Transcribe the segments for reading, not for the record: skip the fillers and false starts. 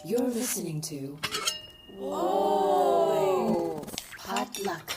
You're listening to Whoa! Potluck.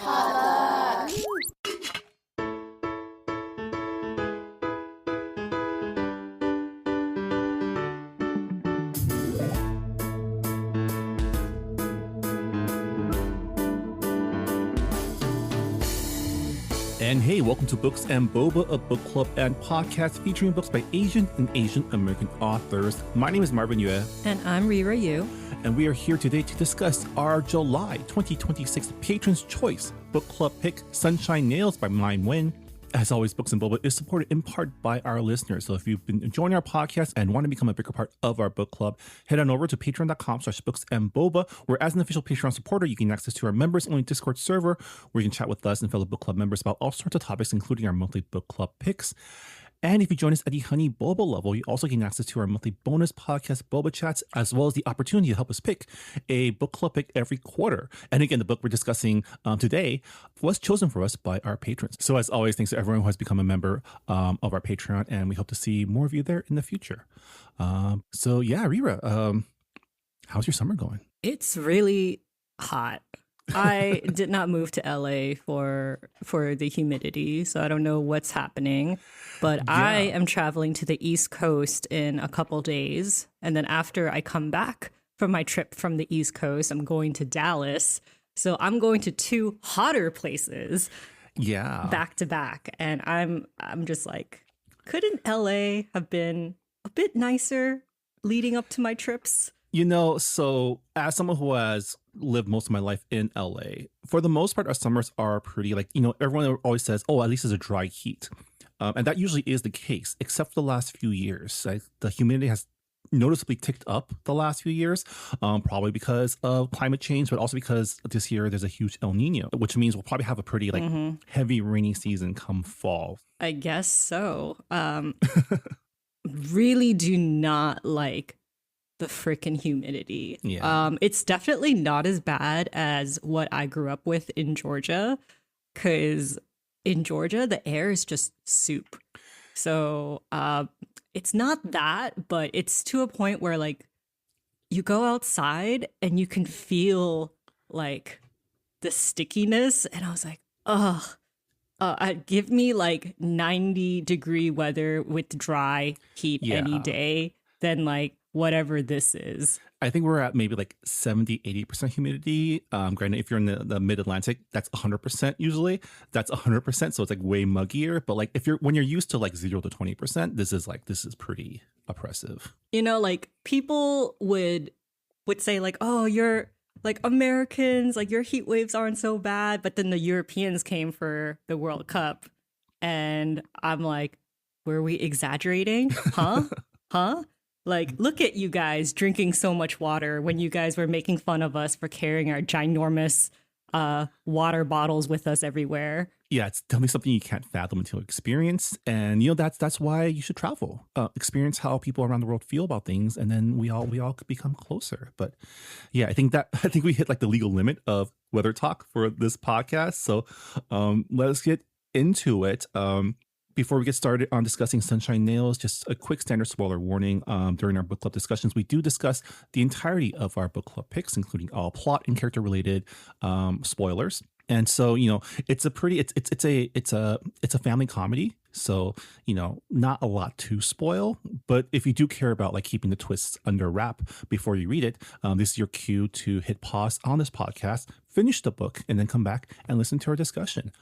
And hey, welcome to Books and Boba, a book club and podcast featuring books by Asian and Asian American authors. My name is Marvin Yue. And I'm Rira Yu. And we are here today to discuss our July 2026 Patron's Choice Book Club pick, Sunshine Nails by Nguyen. As always, Books and Boba is supported in part by our listeners. So if you've been enjoying our podcast and want to become a bigger part of our book club, head on over to patreon.com/booksandboba, where as an official Patreon supporter, you can access to our members-only Discord server, where you can chat with us and fellow book club members about all sorts of topics, including our monthly book club picks. And if you join us at the Honey Boba level, you also gain access to our monthly bonus podcast, Boba Chats, as well as the opportunity to help us pick a book club pick every quarter. And again, the book we're discussing today was chosen for us by our patrons. So as always, thanks to everyone who has become a member of our Patreon, and we hope to see more of you there in the future. So yeah, Rira, how's your summer going? It's really hot. I did not move to LA for the humidity, so I don't know what's happening. But yeah. I am traveling to the East Coast in a couple days. And then after I come back from my trip from the East Coast, I'm going to Dallas. So I'm going to two hotter places. Yeah. Back to back. And I'm just like, couldn't LA have been a bit nicer leading up to my trips? You know, so as someone who has lived most of my life in LA, for the most part, our summers are pretty everyone always says, oh, at least it's a dry heat. And that usually is the case, except for the last few years. The humidity has noticeably ticked up the last few years, probably because of climate change, but also because this year there's a huge El Nino, which means we'll probably have a pretty heavy rainy season come fall. I guess so. Really do not like the freaking humidity. Yeah. It's definitely not as bad as what I grew up with in Georgia, because in Georgia, the air is just soup. So it's not that, but it's to a point where you go outside and you can feel the stickiness. And I was like, ugh. Give me 90-degree weather with dry heat any day than whatever this is. I think we're at maybe 70-80% humidity. Granted, if you're in the mid-Atlantic, that's 100% usually. That's 100%, so it's way muggier. But when you're used to 0 to 20%, this is pretty oppressive. You know, people would say oh, you're Americans, your heat waves aren't so bad. But then the Europeans came for the World Cup, and I'm like, were we exaggerating? Huh? Look at you guys drinking so much water when you guys were making fun of us for carrying our ginormous water bottles with us everywhere. Yeah, it's definitely something you can't fathom until you experience. And, that's why you should travel. Experience how people around the world feel about things. And then we all could become closer. But yeah, I think we hit the legal limit of weather talk for this podcast. So let's get into it. Before we get started on discussing Sunshine Nails, just a quick standard spoiler warning. During our book club discussions, we do discuss the entirety of our book club picks, including all plot and character related spoilers. And so, it's a family comedy. So, not a lot to spoil. But if you do care about keeping the twists under wrap before you read it, this is your cue to hit pause on this podcast, finish the book, and then come back and listen to our discussion.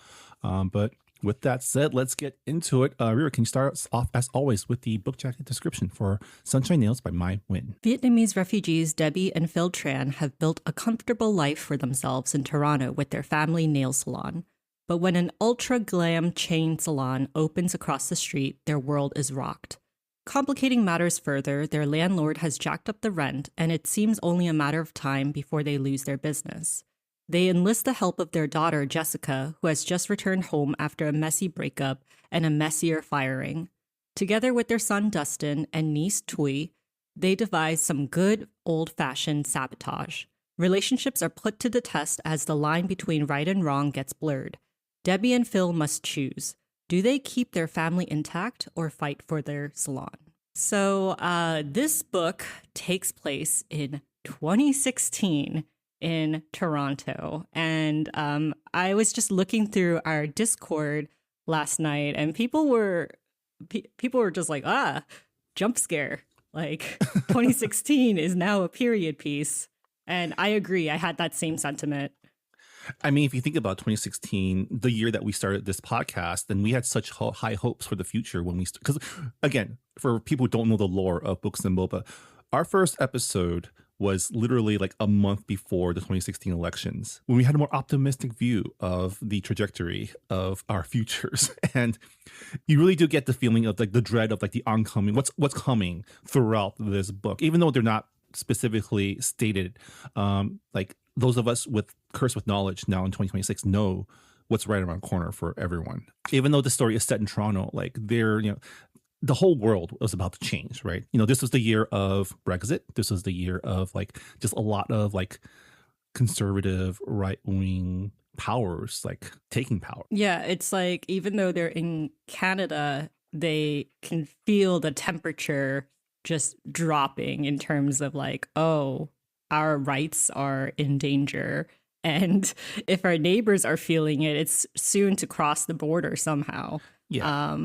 But with that said, let's get into it. Rira, can you start us off, as always, with the book jacket description for Sunshine Nails by Nguyen? Vietnamese refugees Debbie and Phil Tran have built a comfortable life for themselves in Toronto with their family nail salon. But when an ultra-glam chain salon opens across the street, their world is rocked. Complicating matters further, their landlord has jacked up the rent, and it seems only a matter of time before they lose their business. They enlist the help of their daughter, Jessica, who has just returned home after a messy breakup and a messier firing. Together with their son, Dustin, and niece, Tui, they devise some good, old-fashioned sabotage. Relationships are put to the test as the line between right and wrong gets blurred. Debbie and Phil must choose. Do they keep their family intact or fight for their salon? So this book takes place in 2016 in Toronto. And I was just looking through our Discord last night, and people were just like, jump scare. Like 2016 is now a period piece. And I agree. I had that same sentiment. I mean, if you think about 2016, the year that we started this podcast, then we had such high hopes for the future when we, because again, for people who don't know the lore of Books and Boba, our first episode was literally like a month before the 2016 elections, when we had a more optimistic view of the trajectory of our futures. And you really do get the feeling of like the dread of like the oncoming, what's coming throughout this book, even though they're not specifically stated. Like those of us with cursed with knowledge now in 2026 know what's right around the corner for everyone. Even though the story is set in Toronto, like the whole world was about to change, right? This was the year of Brexit. This was the year of like just a lot of like conservative right-wing powers like taking power. Yeah, it's like even though they're in Canada, they can feel the temperature just dropping in terms of like, oh, our rights are in danger. And if our neighbors are feeling it, it's soon to cross the border somehow. Yeah.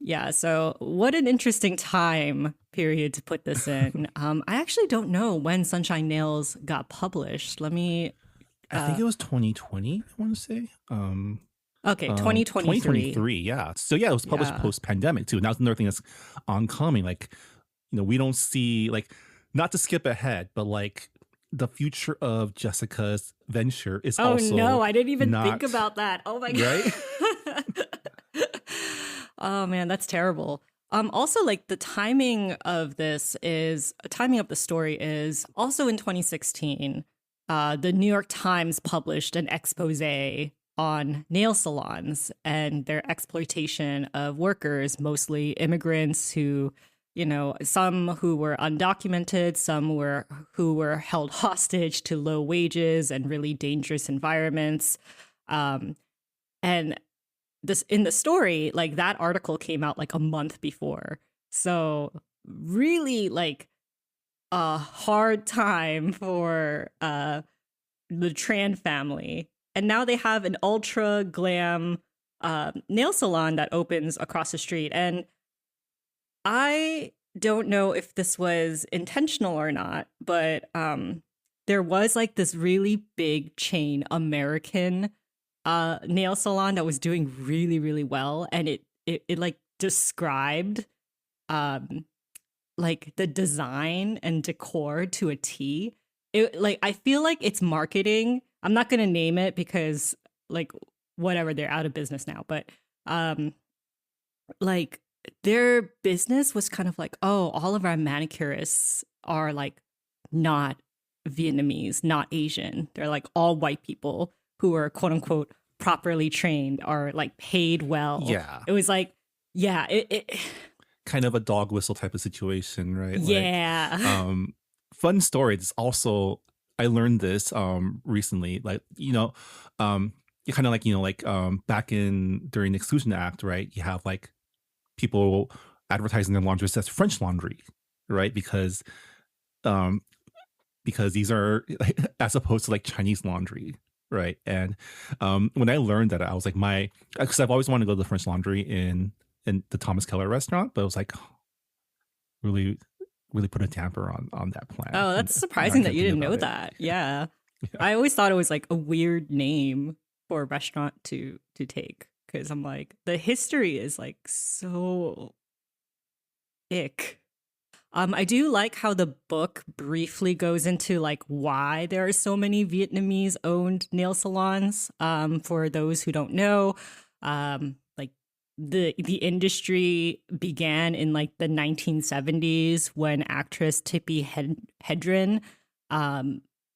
Yeah, so what an interesting time period to put this in. I actually don't know when Sunshine Nails got published. Let me... I think it was 2020, I want to say. Okay, 2023. 2023, yeah. So yeah, it was published post-pandemic too. And that's another thing that's oncoming. Like, we don't see, like, not to skip ahead, but like the future of Jessica's venture is also... Oh no, I didn't even think about that. Oh my God. Right? Oh man, that's terrible. Also, like the timing of the story is also in 2016. The New York Times published an expose on nail salons and their exploitation of workers, mostly immigrants who, some who were undocumented, some who were held hostage to low wages and really dangerous environments. And this in the story, like that article came out like a month before. So really like a hard time for the Tran family. And now they have an ultra glam nail salon that opens across the street. And I don't know if this was intentional or not, but there was like this really big chain American nail salon that was doing really, really well. And it like described like the design and decor to a T. I feel like it's marketing. I'm not going to name it because like whatever, they're out of business now, but like their business was kind of like, oh, all of our manicurists are like not Vietnamese, not Asian. They're like all white people who are quote unquote properly trained, are like paid well. Yeah. It was like, yeah, it kind of a dog whistle type of situation, right? Yeah. Like, fun story. It's also, I learned this recently, like, you kind of like, back during the Exclusion Act, right? You have like people advertising their laundry as French laundry, right? Because these are as opposed to like Chinese laundry, right? And when I learned that, I was like, because I've always wanted to go to the French Laundry in the Thomas Keller restaurant, but it was like really put a damper on that plan. Oh, that's surprising that you didn't know that. Yeah. I always thought it was like a weird name for a restaurant to take, because I'm like, the history is like so ick. I do like how the book briefly goes into like why there are so many Vietnamese owned nail salons. For those who don't know, like the industry began in like the 1970s when actress Tippi Hedren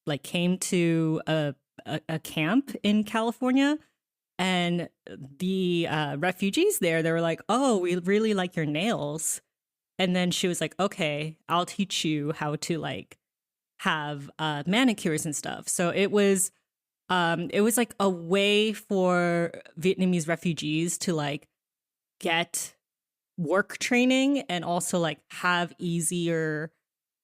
like came to a camp in California. And the refugees there, they were like, oh, we really like your nails. And then she was like, okay, I'll teach you how to like have manicures and stuff. So it was like a way for Vietnamese refugees to like get work training and also like have easier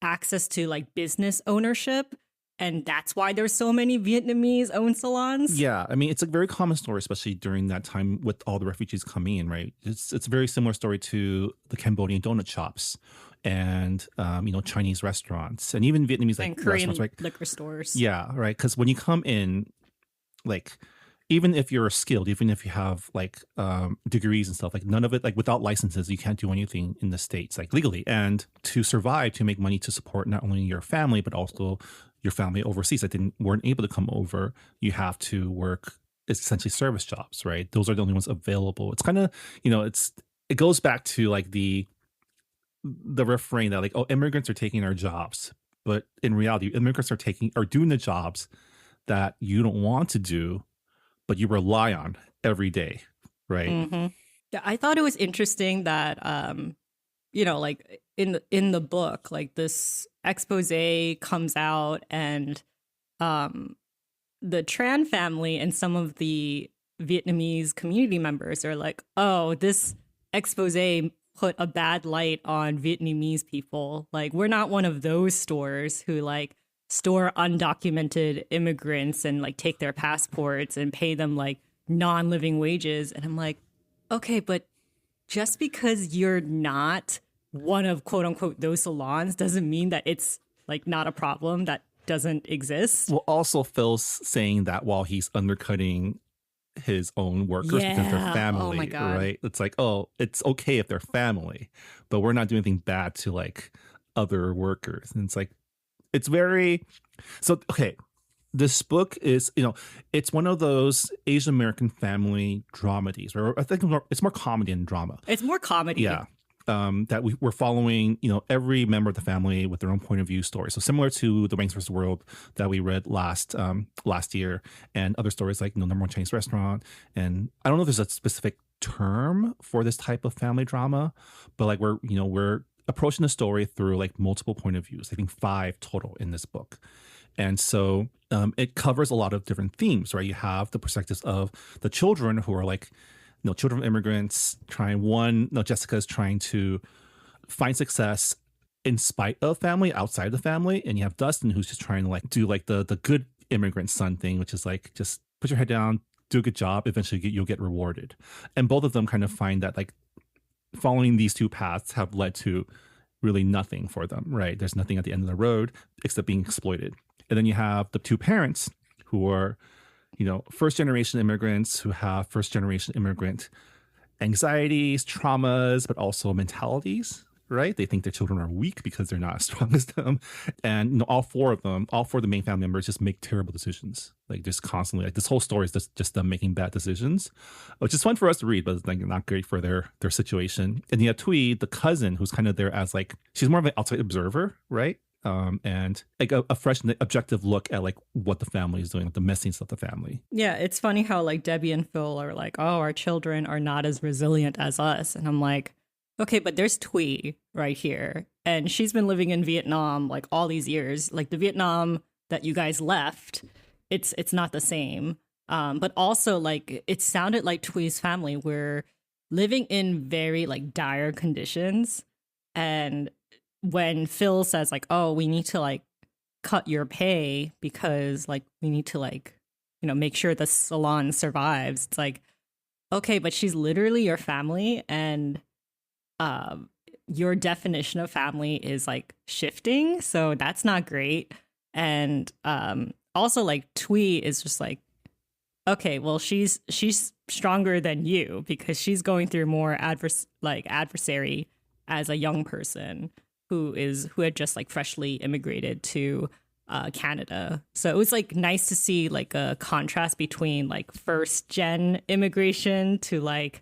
access to like business ownership. And that's why there's so many Vietnamese owned salons. Yeah, I mean, it's a very common story, especially during that time with all the refugees coming in, right? It's a very similar story to the Cambodian donut shops and Chinese restaurants and even Vietnamese like And Korean restaurants, right? liquor stores. Yeah, right. Because when you come in, like, even if you're skilled, even if you have like degrees and stuff, like none of it, like without licenses, you can't do anything in the States, like legally. And to survive, to make money to support not only your family, but also your family overseas that weren't able to come over, you have to work essentially service jobs, right? Those are the only ones available. It's kind of, it goes back to like the refrain that like, oh, immigrants are taking our jobs. But in reality, immigrants are doing the jobs that you don't want to do, but you rely on every day, right? Mm-hmm. Yeah, I thought it was interesting that like in the book, like this expose comes out and the Tran family and some of the Vietnamese community members are like, oh, this expose put a bad light on Vietnamese people. Like, we're not one of those stores who like store undocumented immigrants and like take their passports and pay them like non-living wages. And I'm like, okay, but just because you're not one of quote unquote those salons doesn't mean that it's like not a problem that doesn't exist. Well, also Phil's saying that while he's undercutting his own workers because they're family, oh my God. right? It's like, oh, it's okay if they're family, but we're not doing anything bad to like other workers. And it's like, it's very, so, okay. This book is, it's one of those Asian American family dramedies, or I think it's more comedy than drama. It's more comedy. Yeah. That we're following, every member of the family with their own point of view story. So similar to the Wings vs. World that we read last year, and other stories like Number One Chinese Restaurant. And I don't know if there's a specific term for this type of family drama, but like we're approaching the story through like multiple point of views. I think 5 total in this book. And so it covers a lot of different themes, right? You have the perspectives of the children who are like, children of immigrants Jessica's trying to find success in spite of family, outside the family. And you have Dustin who's just trying to like do like the good immigrant son thing, which is like, just put your head down, do a good job. Eventually you'll get rewarded. And both of them kind of find that like following these 2 paths have led to really nothing for them, right? There's nothing at the end of the road except being exploited. And then you have the 2 parents who are, first generation immigrants who have first generation immigrant anxieties, traumas, but also mentalities, right? They think their children are weak because they're not as strong as them. And all 4 of the main family members just make terrible decisions. Like just constantly, like this whole story is just them making bad decisions, which is fun for us to read, but it's like not great for their situation. And you have Thuy, the cousin, who's kind of there as like, she's more of an outside observer, right? And like a fresh objective look at like what the family is doing, like the messiness of the family. Yeah, it's funny how like Debbie and Phil are like, oh, our children are not as resilient as us. And I'm like, okay, but there's Thuy right here. And she's been living in Vietnam like all these years. Like the Vietnam that you guys left, it's not the same. But also like it sounded like Thuy's family were living in very like dire conditions. And when Phil says like, oh, we need to like cut your pay because like we need to like, make sure the salon survives. It's like, okay, but she's literally your family, and your definition of family is like shifting. So that's not great. And also like Thuy is just like, okay, well, she's stronger than you because she's going through more adversary as a young person who had just like freshly immigrated to Canada. So it was like nice to see like a contrast between like first gen immigration to like,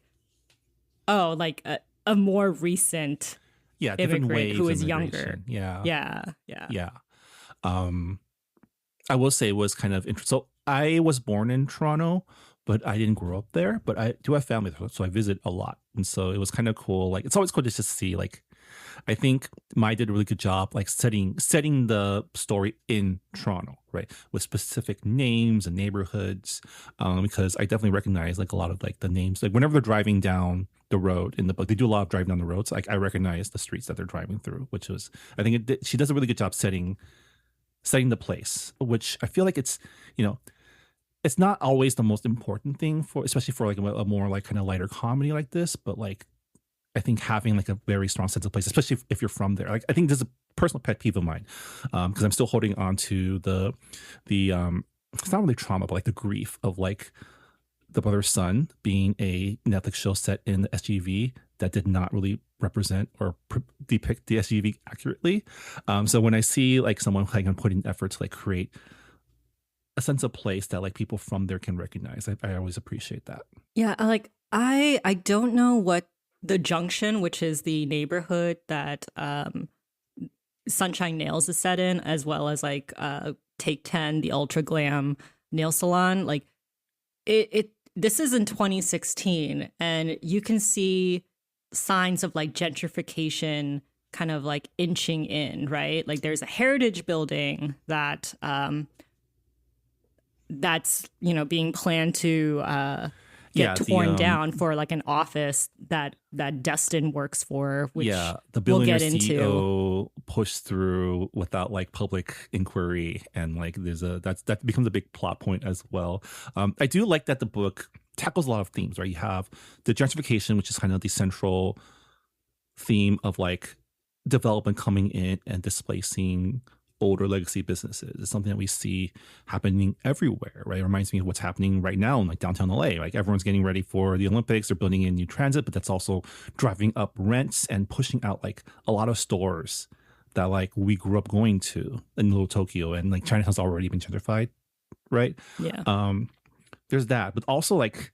oh, like a more recent immigrant who is younger. Yeah. I will say it was kind of interesting. So I was born in Toronto, but I didn't grow up there. But I do have family there, so I visit a lot, and so it was kind of cool. Like it's always cool to just see like. I think Mai did a really good job, like setting the story in Toronto, right, with specific names and neighborhoods, because I definitely recognize like a lot of like the names. Like whenever they're driving down the road in the book. They do a lot of driving down the roads. Like I recognize the streets that they're driving through, which was I think she does a really good job setting the place, which I feel like it's it's not always the most important thing for, especially for like a more like kind of lighter comedy like this, but like I think having like a very strong sense of place, especially if you're from there. Like I think this is a personal pet peeve of mine, because I'm still holding on to the it's not really trauma, but like the grief of like the brother's son being a Netflix show set in the SGV that did not really represent or depict the SGV accurately. So when I see like someone like putting effort to like create a sense of place that like people from there can recognize, I always appreciate that. Yeah, like I don't know what the Junction, which is the neighborhood that Sunshine Nails is set in, as well as like Take 10, the ultra glam nail salon. Like this is in 2016, and you can see signs of like gentrification kind of like inching in, right? Like there's a heritage building that that's being planned to get torn down for like an office that Dustin works for, which the billionaire we'll get CEO pushed through without like public inquiry, and like there's that becomes a big plot point as well. I do like that the book tackles a lot of themes, right? You have the gentrification, which is kind of the central theme of like development coming in and displacing older legacy businesses. It's something that we see happening everywhere, right? It reminds me of what's happening right now in like downtown LA. Like everyone's getting ready for the Olympics. They're building in new transit, but that's also driving up rents and pushing out like a lot of stores that like we grew up going to in Little Tokyo, and like Chinatown's already been gentrified, right? Yeah. There's that, but also like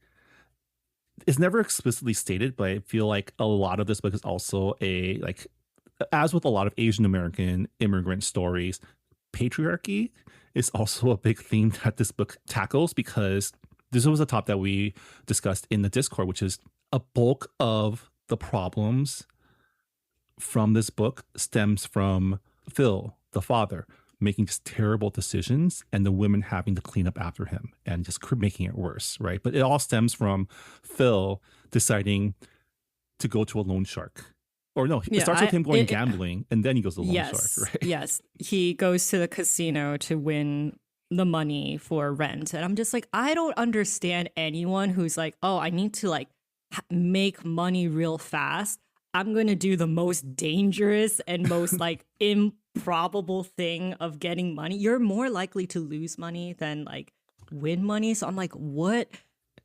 it's never explicitly stated, but I feel like a lot of this book is also a like, as with a lot of Asian American immigrant stories, patriarchy is also a big theme that this book tackles, because this was a topic that we discussed in the Discord, which is a bulk of the problems from this book stems from Phil, the father, making just terrible decisions and the women having to clean up after him and just making it worse, right? But it all stems from Phil deciding to go to a loan shark. Or no, it starts with him going gambling, and then he goes to the loan shark, right? Yes, he goes to the casino to win the money for rent. And I'm just like, I don't understand anyone who's like, oh, I need to like make money real fast. I'm going to do the most dangerous and most like improbable thing of getting money. You're more likely to lose money than like win money. So I'm like, what?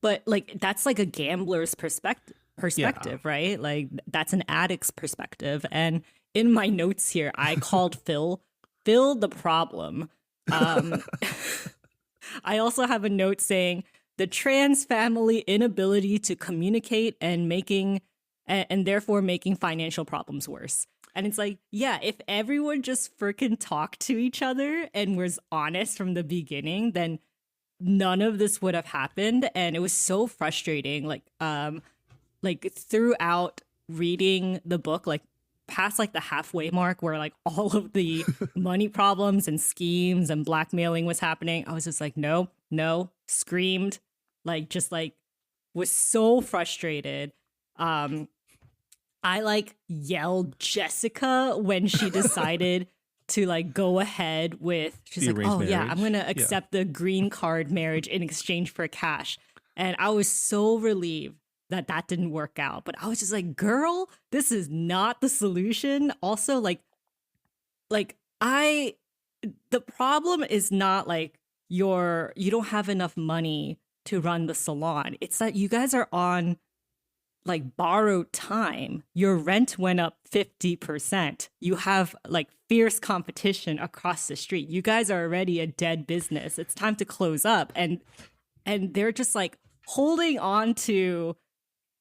But like, that's like a gambler's perspective, right? Like that's an addict's perspective. And in my notes here, I called Phil the problem. I also have a note saying the trans family inability to communicate and therefore making financial problems worse. And it's like, yeah, if everyone just freaking talked to each other and was honest from the beginning, then none of this would have happened. And it was so frustrating. Like throughout reading the book, like past like the halfway mark where like all of the money problems and schemes and blackmailing was happening, I was just like, no, screamed, like just like was so frustrated. I like yelled Jessica when she decided to like go ahead with, she's like, oh yeah, I'm gonna accept the green card marriage in exchange for cash. And I was so relieved that didn't work out. But I was just like, girl, this is not the solution. Also, the problem is not like you don't have enough money to run the salon. It's that you guys are on like borrowed time. Your rent went up 50%. You have like fierce competition across the street. You guys are already a dead business. It's time to close up. And they're just like holding on to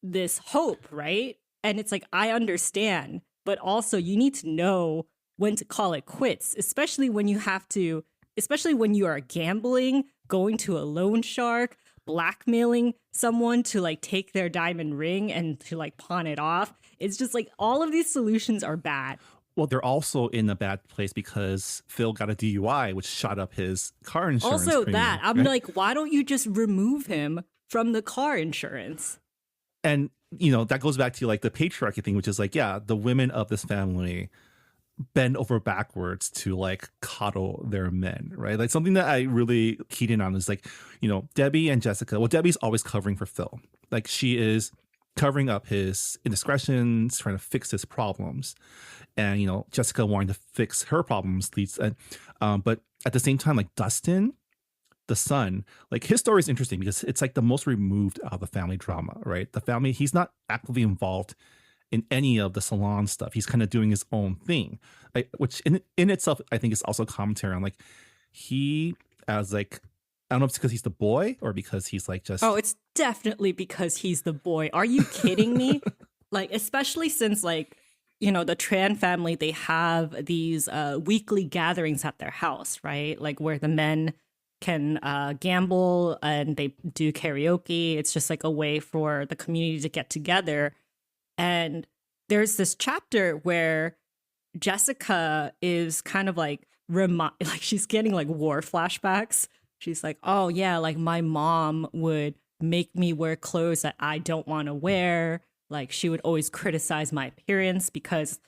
this hope, right? And it's like, I understand, but also you need to know when to call it quits, especially when you are gambling, going to a loan shark, blackmailing someone to like take their diamond ring and to like pawn it off. It's just like all of these solutions are bad. Well, they're also in a bad place because Phil got a DUI, which shot up his car insurance. Also premium, that, I'm right? like, why don't you just remove him from the car insurance? And that goes back to like the patriarchy thing, which is like, yeah, the women of this family bend over backwards to like coddle their men, right? Like something that I really keyed in on is like, Debbie and Jessica. Well, Debbie's always covering for Phil. Like she is covering up his indiscretions, trying to fix his problems. And, Jessica wanting to fix her problems leads. But at the same time, like Dustin, the son, like his story is interesting because it's like the most removed out of the family drama, right? The family, he's not actively involved in any of the salon stuff. He's kind of doing his own thing, which in itself, I think is also commentary on like he as like, I don't know if it's because he's the boy or because he's like just. Oh, it's definitely because he's the boy. Are you kidding me? Like, especially since like, the Tran family, they have these weekly gatherings at their house, right? Like where the men can gamble and they do karaoke. It's just like a way for the community to get together. And there's this chapter where Jessica is kind of like she's getting like war flashbacks. She's like, oh yeah, like my mom would make me wear clothes that I don't want to wear. Like she would always criticize my appearance because,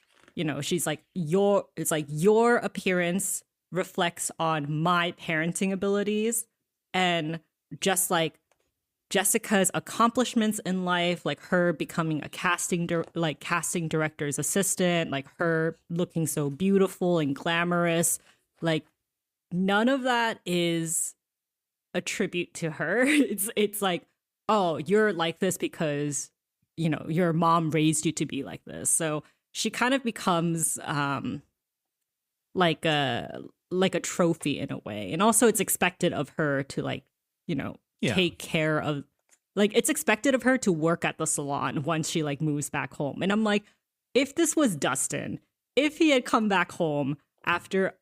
she's like, your appearance reflects on my parenting abilities. And just like Jessica's accomplishments in life, like her becoming a casting director's assistant, like her looking so beautiful and glamorous, like none of that is a tribute to her. It's like, oh, you're like this because your mom raised you to be like this. So she kind of becomes like a trophy in a way. And also it's expected of her to like, take care of, like it's expected of her to work at the salon once she like moves back home. And I'm like, if this was Dustin, if he had come back home after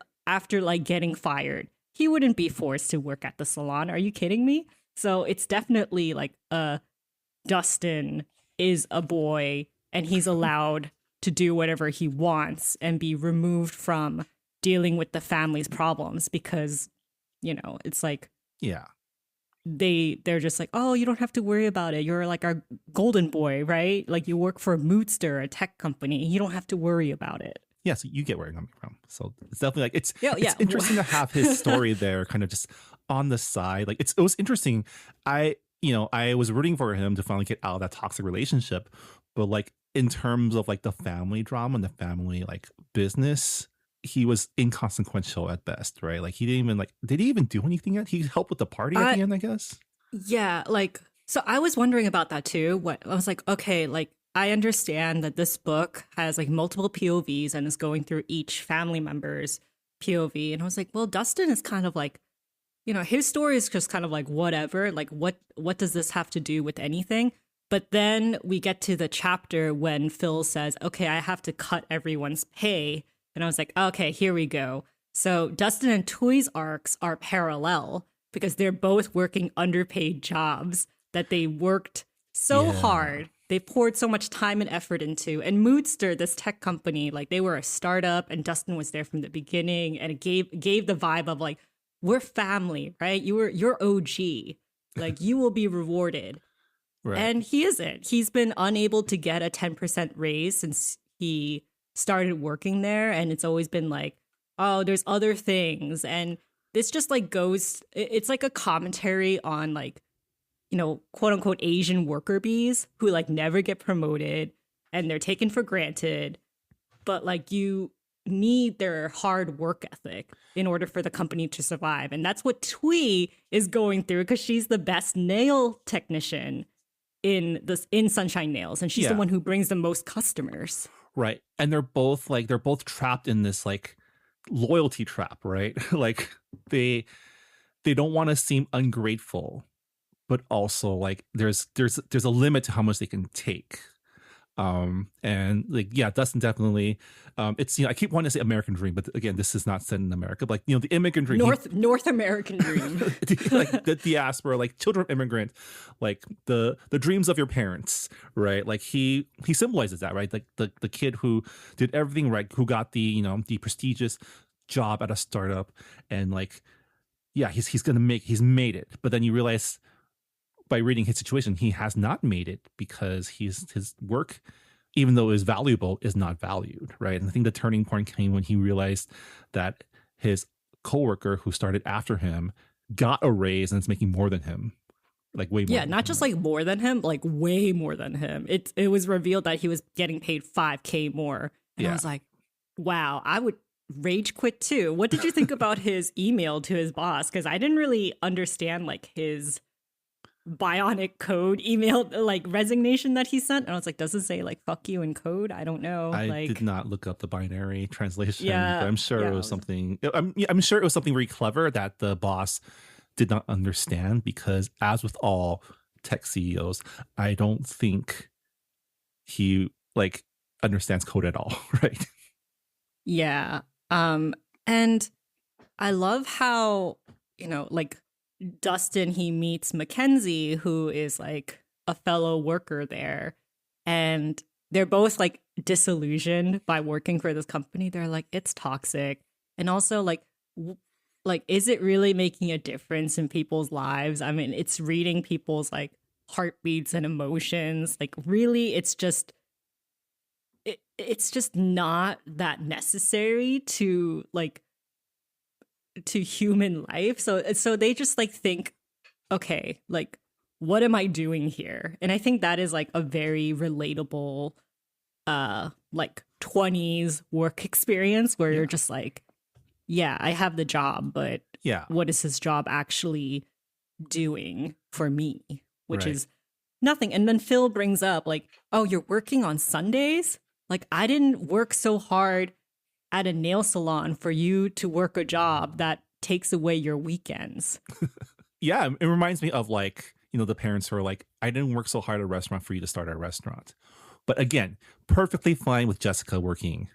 like getting fired, he wouldn't be forced to work at the salon. Are you kidding me? So it's definitely like Dustin is a boy and he's allowed to do whatever he wants and be removed from dealing with the family's problems because, it's like, yeah, they're just like, oh, you don't have to worry about it. You're like our golden boy, right? Like you work for Moodster, a tech company. You don't have to worry about it. Yeah, so you get where I'm coming from. So it's definitely like it's Yeah. interesting to have his story there, kind of just on the side. Like it was interesting. I was rooting for him to finally get out of that toxic relationship, but like in terms of like the family drama and the family like business, he was inconsequential at best, right? Like he didn't even did he even do anything yet? He helped with the party at the end, I guess. Yeah, like so I was wondering about that too. I was like, okay, like I understand that this book has like multiple POVs and is going through each family member's POV. And I was like, well, Dustin is kind of like, his story is just kind of like whatever. Like what does this have to do with anything? But then we get to the chapter when Phil says, okay, I have to cut everyone's pay. And I was like, okay, here we go. So Dustin and Tui's arcs are parallel because they're both working underpaid jobs that they worked so hard. They poured so much time and effort into. And Moodster, this tech company, like they were a startup and Dustin was there from the beginning. And it gave the vibe of like, we're family, right? You're OG. Like you will be rewarded. Right. And he isn't. He's been unable to get a 10% raise since he started working there. And it's always been like, oh, there's other things. And this just like it's like a commentary on like, quote unquote Asian worker bees who like never get promoted and they're taken for granted. But like you need their hard work ethic in order for the company to survive. And that's what Tui is going through because she's the best nail technician in Sunshine Nails. And she's the one who brings the most customers. Right. And they're both trapped in this like loyalty trap, right? Like they don't want to seem ungrateful, but also like there's a limit to how much they can take. And like, yeah, Dustin definitely, it's, I keep wanting to say American dream, but again, this is not set in America, but like, the immigrant dream, North American dream, like the diaspora, like children of immigrants, like the dreams of your parents, right? Like he symbolizes that, right? Like the kid who did everything right, who got the, the prestigious job at a startup and like, yeah, he's made it. But then you realize by reading his situation, he has not made it because his work, even though it is valuable, is not valued, right? And I think the turning point came when he realized that his coworker who started after him got a raise and it's making more than him, like way more. Yeah, not just like more than him, like way more than him. It was revealed that he was getting paid $5,000 more. And I was like, wow, I would rage quit too. What did you think about his email to his boss? Because I didn't really understand like his bionic code email, like resignation that he sent. And I was like, does it say like fuck you in code? I don't know. I did not look up the binary translation, Yeah, but I'm sure it was something. I'm sure it was something very clever that the boss did not understand, because as with all tech CEOs, I don't think he like understands code at all, right? Yeah. And I love how, like Dustin, he meets Mackenzie, who is like a fellow worker there, and they're both like disillusioned by working for this company. They're like, it's toxic. And also like is it really making a difference in people's lives? I mean, it's reading people's like heartbeats and emotions. Like really, it's just not that necessary to human life. So they just like think, okay, like what am I doing here? And I think that is like a very relatable like 20s work experience where you're just like, yeah, I have the job, but what is this job actually doing for me? Which is nothing. And then Phil brings up like, oh, you're working on Sundays? Like, I didn't work so hard at a nail salon for you to work a job that takes away your weekends. Yeah, it reminds me of like, the parents who are like, I didn't work so hard at a restaurant for you to start a restaurant. But again, perfectly fine with Jessica working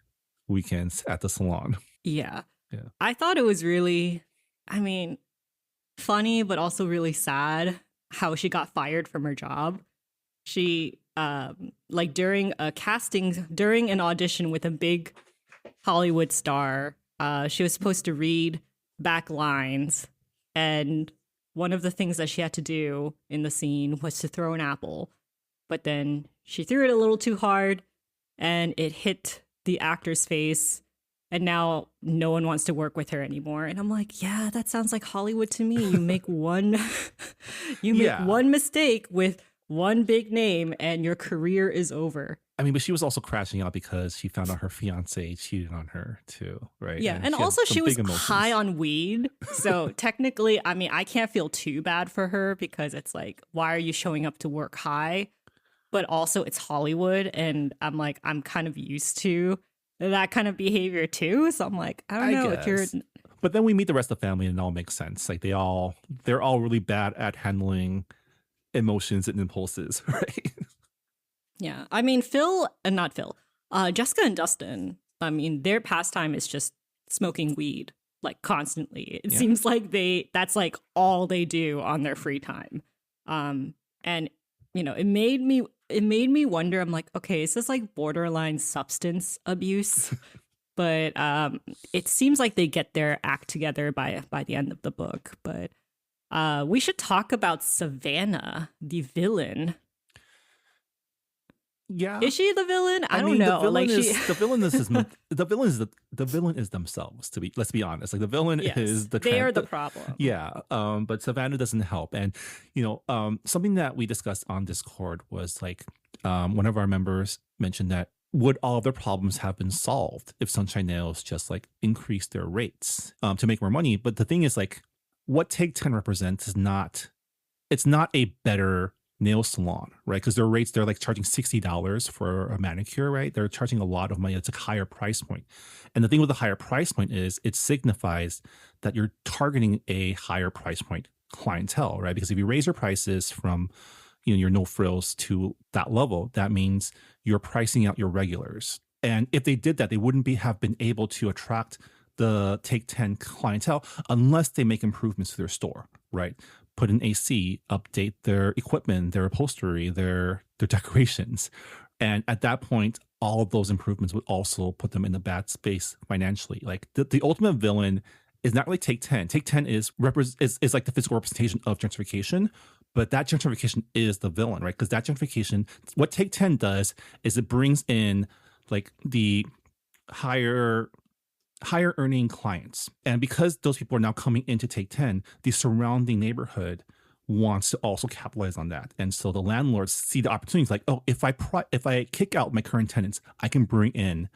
weekends at the salon. Yeah. I thought it was really, funny, but also really sad how she got fired from her job. She, during an audition with a big Hollywood star, she was supposed to read back lines. And one of the things that she had to do in the scene was to throw an apple. But then she threw it a little too hard and it hit the actor's face. And now no one wants to work with her anymore. And I'm like, yeah, that sounds like Hollywood to me. You make one one mistake with one big name and your career is over. I mean, but she was also crashing out because she found out her fiance cheated on her too, right? Yeah, and also she was high on weed. So technically, I can't feel too bad for her because it's like, why are you showing up to work high? But also it's Hollywood, and I'm like, I'm kind of used to that kind of behavior too. So I'm like, I don't know if you're. But then we meet the rest of the family and it all makes sense. Like they're all really bad at handling emotions and impulses, right? Yeah. Jessica and Dustin, their pastime is just smoking weed, like constantly. It seems like that's like all they do on their free time. And it made me wonder, I'm like, okay, is this like borderline substance abuse? But it seems like they get their act together by the end of the book. But we should talk about Savannah, the villain. Yeah, is she the villain? I don't know. The villain is themselves. Let's be honest. Like the villain is they are the problem. Yeah. But Savannah doesn't help. And something that we discussed on Discord was like one of our members mentioned that would all of their problems have been solved if Sunshine Nails just like increased their rates to make more money? But the thing is, like, what Take 10 represents is not a better nail salon, right? Because their rates, they're like charging $60 for a manicure, right? They're charging a lot of money. It's a higher price point. And the thing with the higher price point is it signifies that you're targeting a higher price point clientele, right? Because if you raise your prices from your no frills to that level, that means you're pricing out your regulars. And if they did that, they wouldn't have been able to attract the Take 10 clientele unless they make improvements to their store, right? Put in AC, update their equipment, their upholstery, their decorations. And at that point, all of those improvements would also put them in a bad space financially. Like the ultimate villain is not really Take 10. Take 10 is like the physical representation of gentrification, But that gentrification is the villain, right? Because that gentrification, what Take 10 does is it brings in like the higher earning clients. And because those people are now coming into Take 10, the surrounding neighborhood wants to also capitalize on that. And so the landlords see the opportunities like, oh, if I kick out my current tenants, I can bring in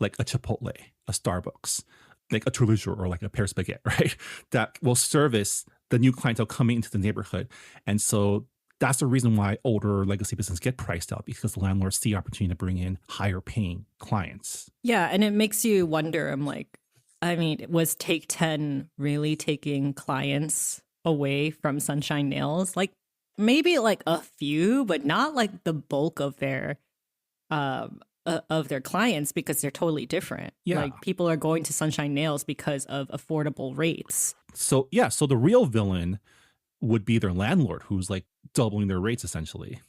like a Chipotle, a Starbucks, like a Toulouse or like a Paris Baguette, right? That will service the new clientele coming into the neighborhood. And so that's the reason why older legacy businesses get priced out, because the landlords see opportunity to bring in higher paying clients. Yeah, and it makes you wonder, I'm like, I mean, was Take 10 really taking clients away from Sunshine Nails? Like maybe like a few, but not like the bulk of their clients, because they're totally different. Yeah. Like people are going to Sunshine Nails because of affordable rates. So yeah, so the real villain would be their landlord, who's like doubling their rates essentially.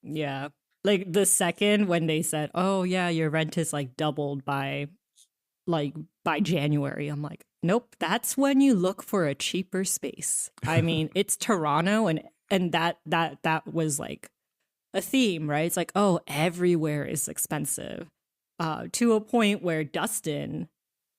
Yeah. Like the second when they said, oh yeah, your rent is like doubled by January, I'm like, nope, that's when you look for a cheaper space. I mean, it's Toronto, and that was like a theme, right? It's like, oh, everywhere is expensive, to a point where Dustin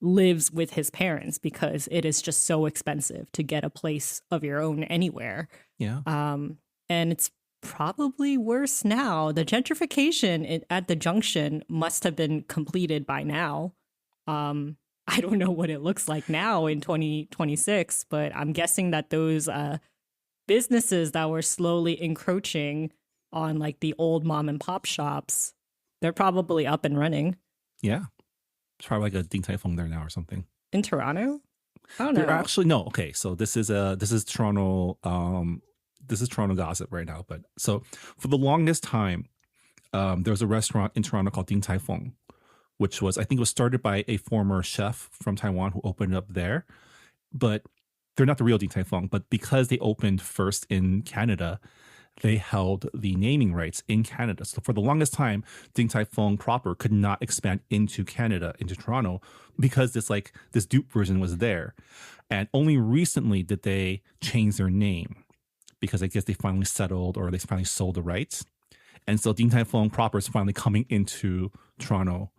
lives with his parents because it is just so expensive to get a place of your own anywhere. Yeah. And it's probably worse now. The gentrification at the junction must have been completed by now. I don't know what it looks like now in 2026, but I'm guessing that those businesses that were slowly encroaching on like the old mom and pop shops, they're probably up and running. Yeah. It's probably like a Ding Tai Fung there now or something. In Toronto? I don't know. They're actually no. Okay, so this is Toronto. This is Toronto gossip right now. But so for the longest time, there was a restaurant in Toronto called Ding Tai Fung, which was, I think it was started by a former chef from Taiwan who opened up there. But they're not the real Ding Tai Fung. But because they opened first in Canada, they held the naming rights in Canada. So for the longest time, Ding Tai Fung proper could not expand into Canada, into Toronto, because this dupe version was there. And only recently did they change their name, because I guess they finally settled, or they finally sold the rights. And so Ding Tai Fung proper is finally coming into Toronto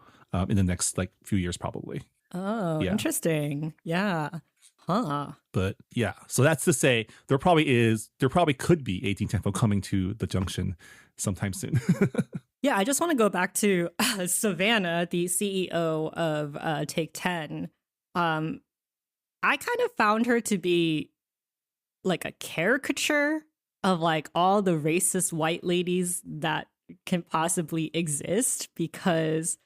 in the next like few years, probably. Oh, Yeah. Interesting. Yeah. Huh. But yeah, so that's to say there probably could be a Ding Tai Fung coming to the junction sometime soon. Yeah, I just want to go back to Savannah, the CEO of Take 10. I kind of found her to be like a caricature of like all the racist white ladies that can possibly exist, because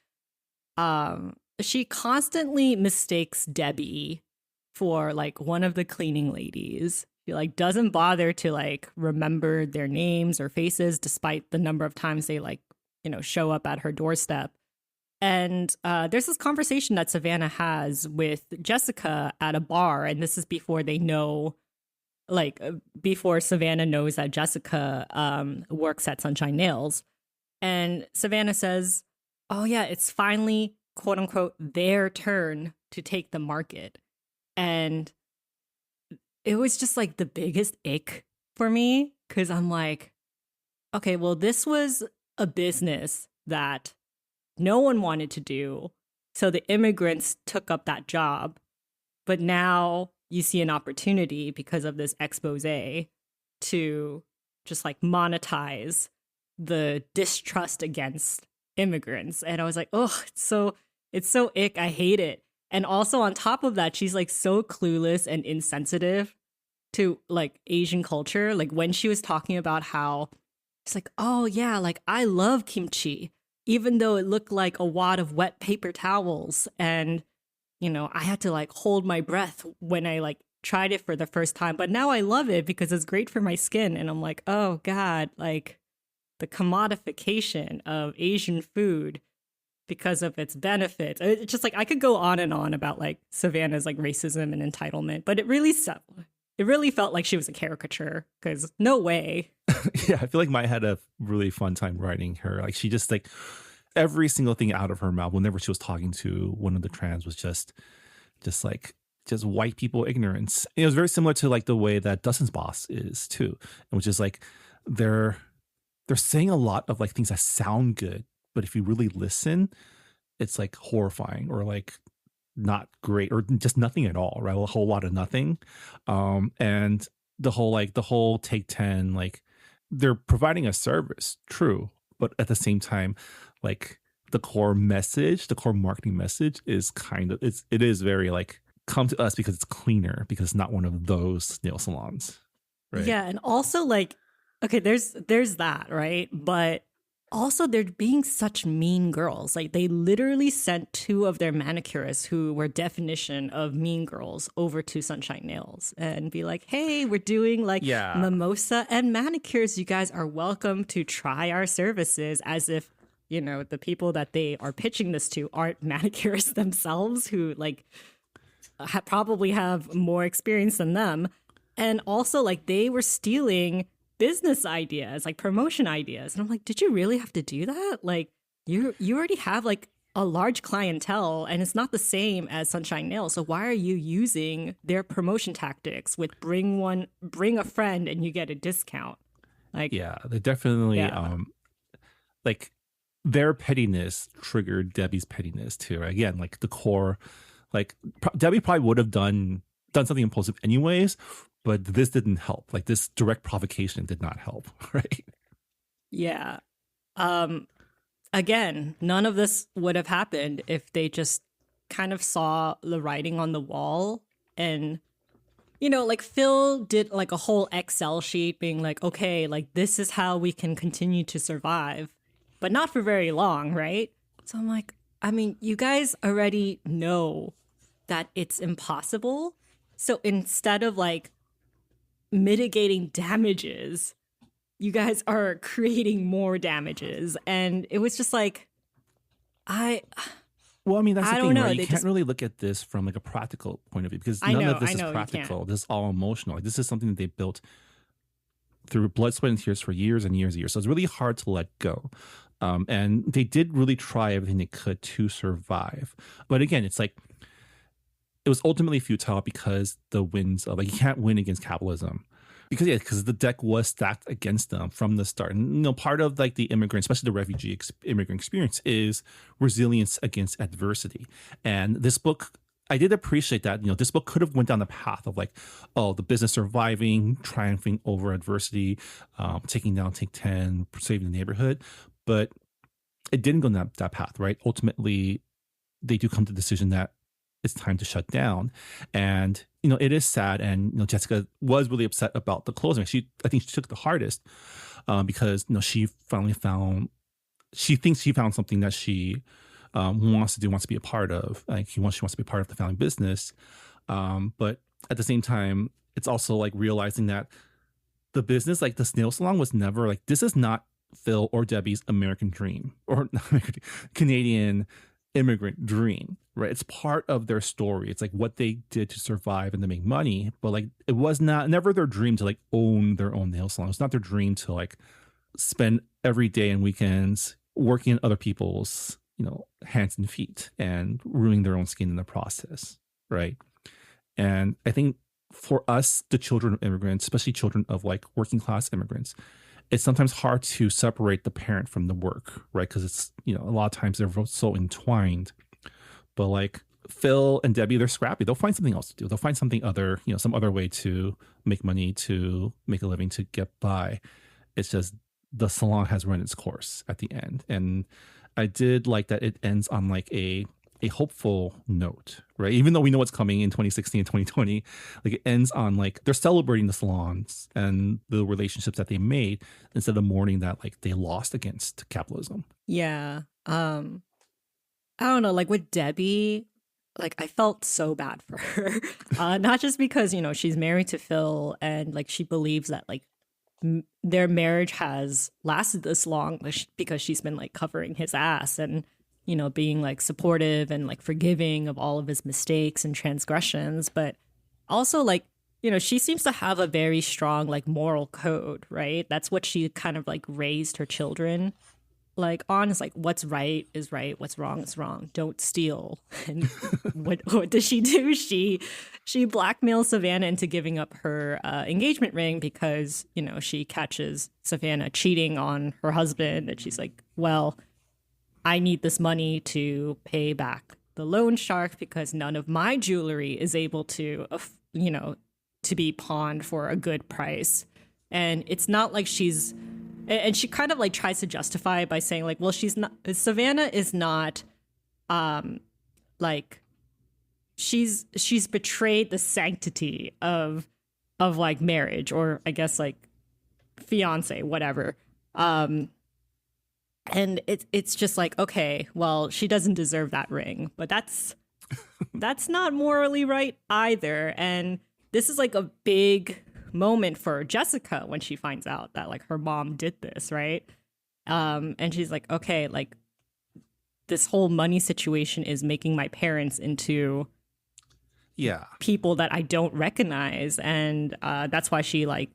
she constantly mistakes Debbie for like one of the cleaning ladies. She like doesn't bother to like remember their names or faces, despite the number of times they like, show up at her doorstep. And there's this conversation that Savannah has with Jessica at a bar, and this is before they know, like before Savannah knows that Jessica works at Sunshine Nails. And Savannah says, oh yeah, it's finally, quote unquote, their turn to take the market. And it was just like the biggest ick for me, because I'm like, okay, well, this was a business that no one wanted to do. So the immigrants took up that job. But now you see an opportunity because of this expose to just like monetize the distrust against immigrants. And I was like, oh, it's so ick. I hate it. And also on top of that, she's like so clueless and insensitive to like Asian culture. Like when she was talking about how it's like, oh yeah, like I love kimchi, even though it looked like a wad of wet paper towels. And, I had to like hold my breath when I like tried it for the first time. But now I love it because it's great for my skin. And I'm like, oh God, like the commodification of Asian food because of its benefits. It's just like I could go on and on about like Savannah's like racism and entitlement, but it really felt like she was a caricature, because no way. Yeah, I feel like Maya had a really fun time writing her. Like she just like every single thing out of her mouth whenever she was talking to one of the trans was just like just white people ignorance. It was very similar to like the way that Dustin's boss is too, which is like they're saying a lot of like things that sound good, but if you really listen, it's like horrifying or like not great or just nothing at all, right? A whole lot of nothing. And the whole take 10, like they're providing a service, true, but at the same time, like the core marketing message is it is very like, come to us because it's cleaner, because it's not one of those nail salons, right? Yeah, and also like, okay, there's that, right? But also they're being such mean girls. Like they literally sent two of their manicurists who were definition of mean girls over to Sunshine Nails and be like, hey, we're doing like mimosa and manicures. You guys are welcome to try our services, as if, you know, the people that they are pitching this to aren't manicurists themselves who like probably have more experience than them. And also like they were stealing business ideas, like promotion ideas. And I'm like, did you really have to do that? Like you already have like a large clientele and it's not the same as Sunshine Nails. So why are you using their promotion tactics with bring a friend and you get a discount? Like, yeah, they definitely like their pettiness triggered Debbie's pettiness too. Right? Again, like the core, like Debbie probably would have done something impulsive anyways, but this didn't help. Like this direct provocation did not help, right? Yeah. Again, none of this would have happened if they just kind of saw the writing on the wall. And, you know, like Phil did like a whole Excel sheet being like, okay, like this is how we can continue to survive, but not for very long, right? So I'm like, I mean, you guys already know that it's impossible. So instead of like mitigating damages, you guys are creating more damages. And it was just like, well, I mean, that's the I thing, don't know. right? You They can't really look at this from like a practical point of view, because I none know, of this I is know you practical. can't. This is all emotional. Like, this is something that they built through blood, sweat, and tears for years and years and years. So it's really hard to let go. And they did really try everything they could to survive. But again, it's like, it was ultimately futile because the winds of like, you can't win against capitalism. Because the deck was stacked against them from the start. And, you know, part of like the immigrant, especially the refugee immigrant experience, is resilience against adversity. And this book, I did appreciate that. You know, this book could have went down the path of like, oh, the business surviving, triumphing over adversity, taking down Take 10, saving the neighborhood. But it didn't go down that path, right? Ultimately, they do come to the decision that it's time to shut down. And, you know, it is sad. And, you know, Jessica was really upset about the closing. I think she took the hardest because, you know, she thinks she found something that she wants to be a part of. Like she wants to be part of the family business. But at the same time, it's also like realizing that the business, like the nail salon, was never like, this is not Phil or Debbie's American dream or Canadian immigrant dream, right? It's part of their story. It's like what they did to survive and to make money, but like it was never their dream to like own their own nail salon. It's not their dream to like spend every day and weekends working in other people's, you know, hands and feet and ruining their own skin in the process, right? And I think for us, the children of immigrants, especially children of like working class immigrants, it's sometimes hard to separate the parent from the work, right? Because it's, you know, a lot of times they're so entwined. But like Phil and Debbie, they're scrappy. They'll find something else to do. They'll find something other, you know, some other way to make money, to make a living, to get by. It's just the salon has run its course at the end. And I did like that it ends on like a hopeful note, right? Even though we know what's coming in 2016 and 2020, like it ends on like they're celebrating the salons and the relationships that they made instead of mourning that like they lost against capitalism. Yeah. I don't know, like with Debbie, like I felt so bad for her. Not just because, you know, she's married to Phil and like she believes that like their marriage has lasted this long because she's been like covering his ass and, you know, being like supportive and like forgiving of all of his mistakes and transgressions. But also like, you know, she seems to have a very strong like moral code, right? That's what she kind of like raised her children like On is like, what's right is right, what's wrong is wrong. Don't steal. And what does she do? She blackmails Savannah into giving up her engagement ring because, you know, she catches Savannah cheating on her husband, and she's like, well, I need this money to pay back the loan shark because none of my jewelry is able to, you know, to be pawned for a good price. And it's not like and she kind of like tries to justify it by saying like, well, Savannah is not, like, she's betrayed the sanctity of like marriage, or I guess like fiance, whatever. And it's just like, okay, well, she doesn't deserve that ring, but that's not morally right either. And this is like a big moment for Jessica when she finds out that like her mom did this, right? And she's like, okay, like this whole money situation is making my parents into people that I don't recognize, and that's why she like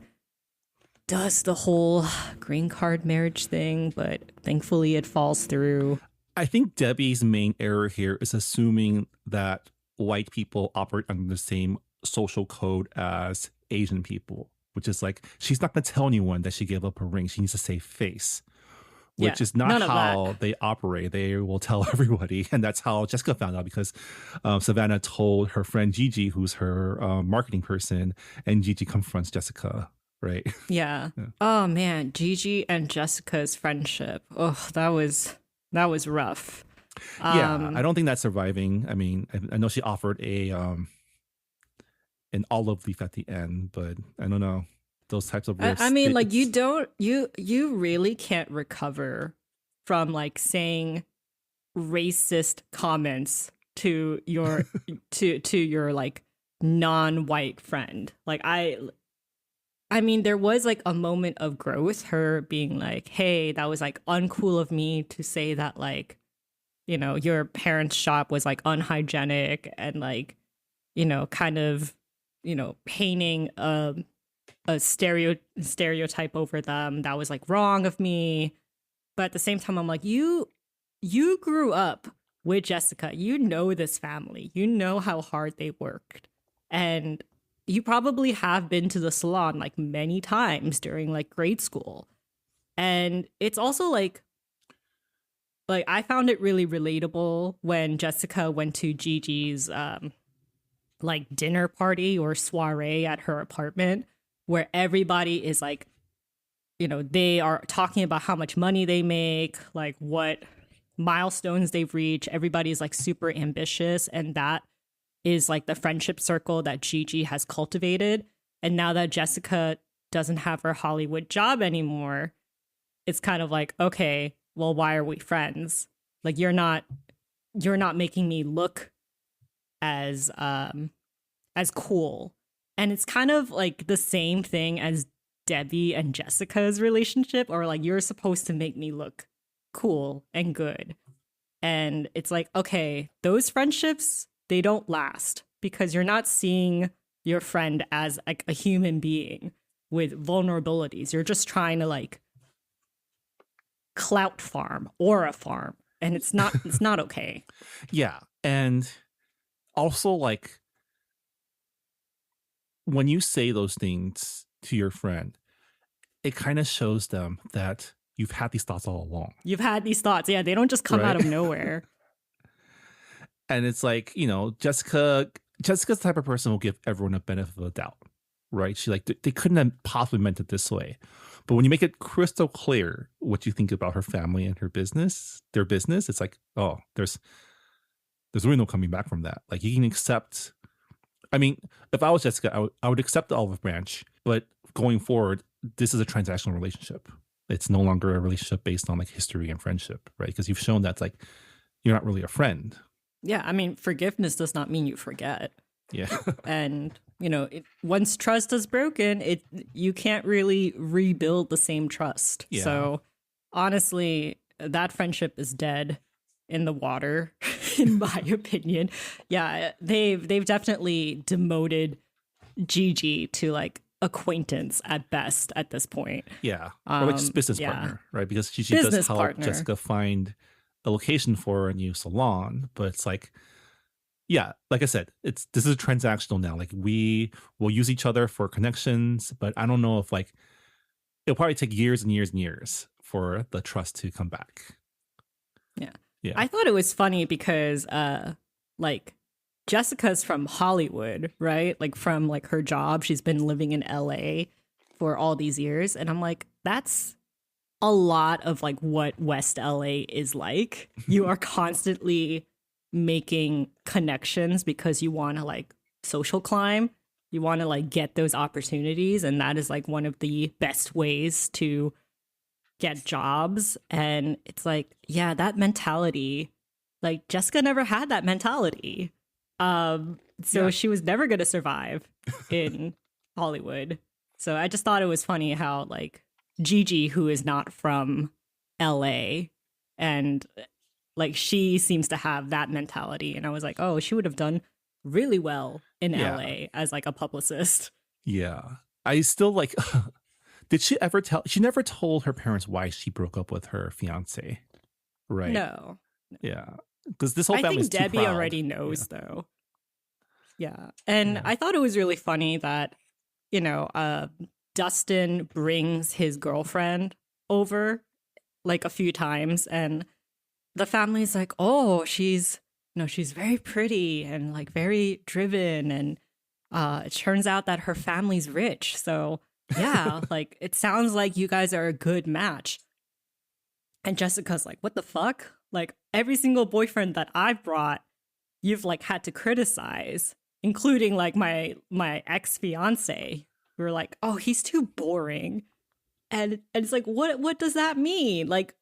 does the whole green card marriage thing, but thankfully it falls through. I think Debbie's main error here is assuming that white people operate under the same social code as Asian people, which is like, she's not going to tell anyone that she gave up her ring. She needs to save face, which is not how they operate. They will tell everybody. And that's how Jessica found out, because Savannah told her friend Gigi, who's her marketing person, and Gigi confronts Jessica, right? Yeah. Oh man, Gigi and Jessica's friendship. Oh, that was rough. Yeah, I don't think that's surviving. I mean, I know she offered an olive leaf at the end, but I don't know, those types of risks. I mean, like, you really can't recover from like saying racist comments to your to your like non-white friend. Like I mean, there was like a moment of growth, her being like, hey, that was like uncool of me to say that, like, you know, your parents' shop was like unhygienic, and like, you know, kind of, you know, painting a stereotype over them that was like wrong of me. But at the same time, I'm like, you grew up with Jessica. You know this family. You know how hard they worked. And you probably have been to the salon like many times during like grade school. And it's also like I found it really relatable when Jessica went to Gigi's like dinner party or soiree at her apartment, where everybody is like, you know, they are talking about how much money they make, like what milestones they've reached. Everybody's like super ambitious, and that is like the friendship circle that Gigi has cultivated. And now that Jessica doesn't have her Hollywood job anymore, it's kind of like, okay, well, why are we friends? Like, you're not making me look as cool. And it's kind of like the same thing as Debbie and Jessica's relationship, or like, you're supposed to make me look cool and good. And it's like, okay, those friendships, they don't last, because you're not seeing your friend as like a human being with vulnerabilities. You're just trying to like clout farm or a farm, and it's not okay. Yeah. And also, like, when you say those things to your friend, it kind of shows them that you've had these thoughts all along. You've had these thoughts. Yeah, they don't just come out of nowhere. And it's like, you know, Jessica's the type of person who will give everyone a benefit of the doubt, right? She like, they couldn't have possibly meant it this way. But when you make it crystal clear what you think about her family and their business, it's like, oh, there's really no coming back from that. Like, you can accept. I mean, if I was Jessica, I would accept the olive branch, but going forward, this is a transactional relationship. It's no longer a relationship based on like history and friendship, right? Because you've shown that's like, you're not really a friend. Yeah, I mean, forgiveness does not mean you forget. Yeah. And, you know, once trust is broken, you can't really rebuild the same trust. Yeah. So honestly, that friendship is dead in the water, in my opinion. Yeah, they've definitely demoted Gigi to like acquaintance at best at this point. Yeah. Or like just business yeah. partner, right? Because she does Business help partner. Jessica find a location for a new salon. But it's like, yeah, like I said, this is transactional now. Like we will use each other for connections, but I don't know if like it'll probably take years and years and years for the trust to come back. Yeah. Yeah. I thought it was funny because like Jessica's from Hollywood, right? Like from like her job, she's been living in LA for all these years, and I'm like, that's a lot of like what West LA is like. You are constantly making connections because you want to like social climb. You want to like get those opportunities, and that is like one of the best ways to get jobs. And it's like, yeah, that mentality, like Jessica never had that mentality. So Yeah. she was never going to survive in Hollywood. So I just thought it was funny how like Gigi, who is not from LA, and like she seems to have that mentality. And I was like, oh, she would have done really well in Yeah. LA as like a publicist. Yeah. I still like did she ever tell she never told her parents why she broke up with her fiance? Right. No. Yeah. Because this whole I family's think too Debbie proud. already knows though. Yeah. And Yeah. I thought it was really funny that, you know, Dustin brings his girlfriend over like a few times, and the family's like, oh, she's very pretty and like very driven, and it turns out that her family's rich. So yeah, like it sounds like you guys are a good match. And Jessica's like, what the fuck? Like every single boyfriend that I've brought, you've like had to criticize, including like my ex-fiance. We were like, oh, he's too boring. And it's like, what does that mean? Like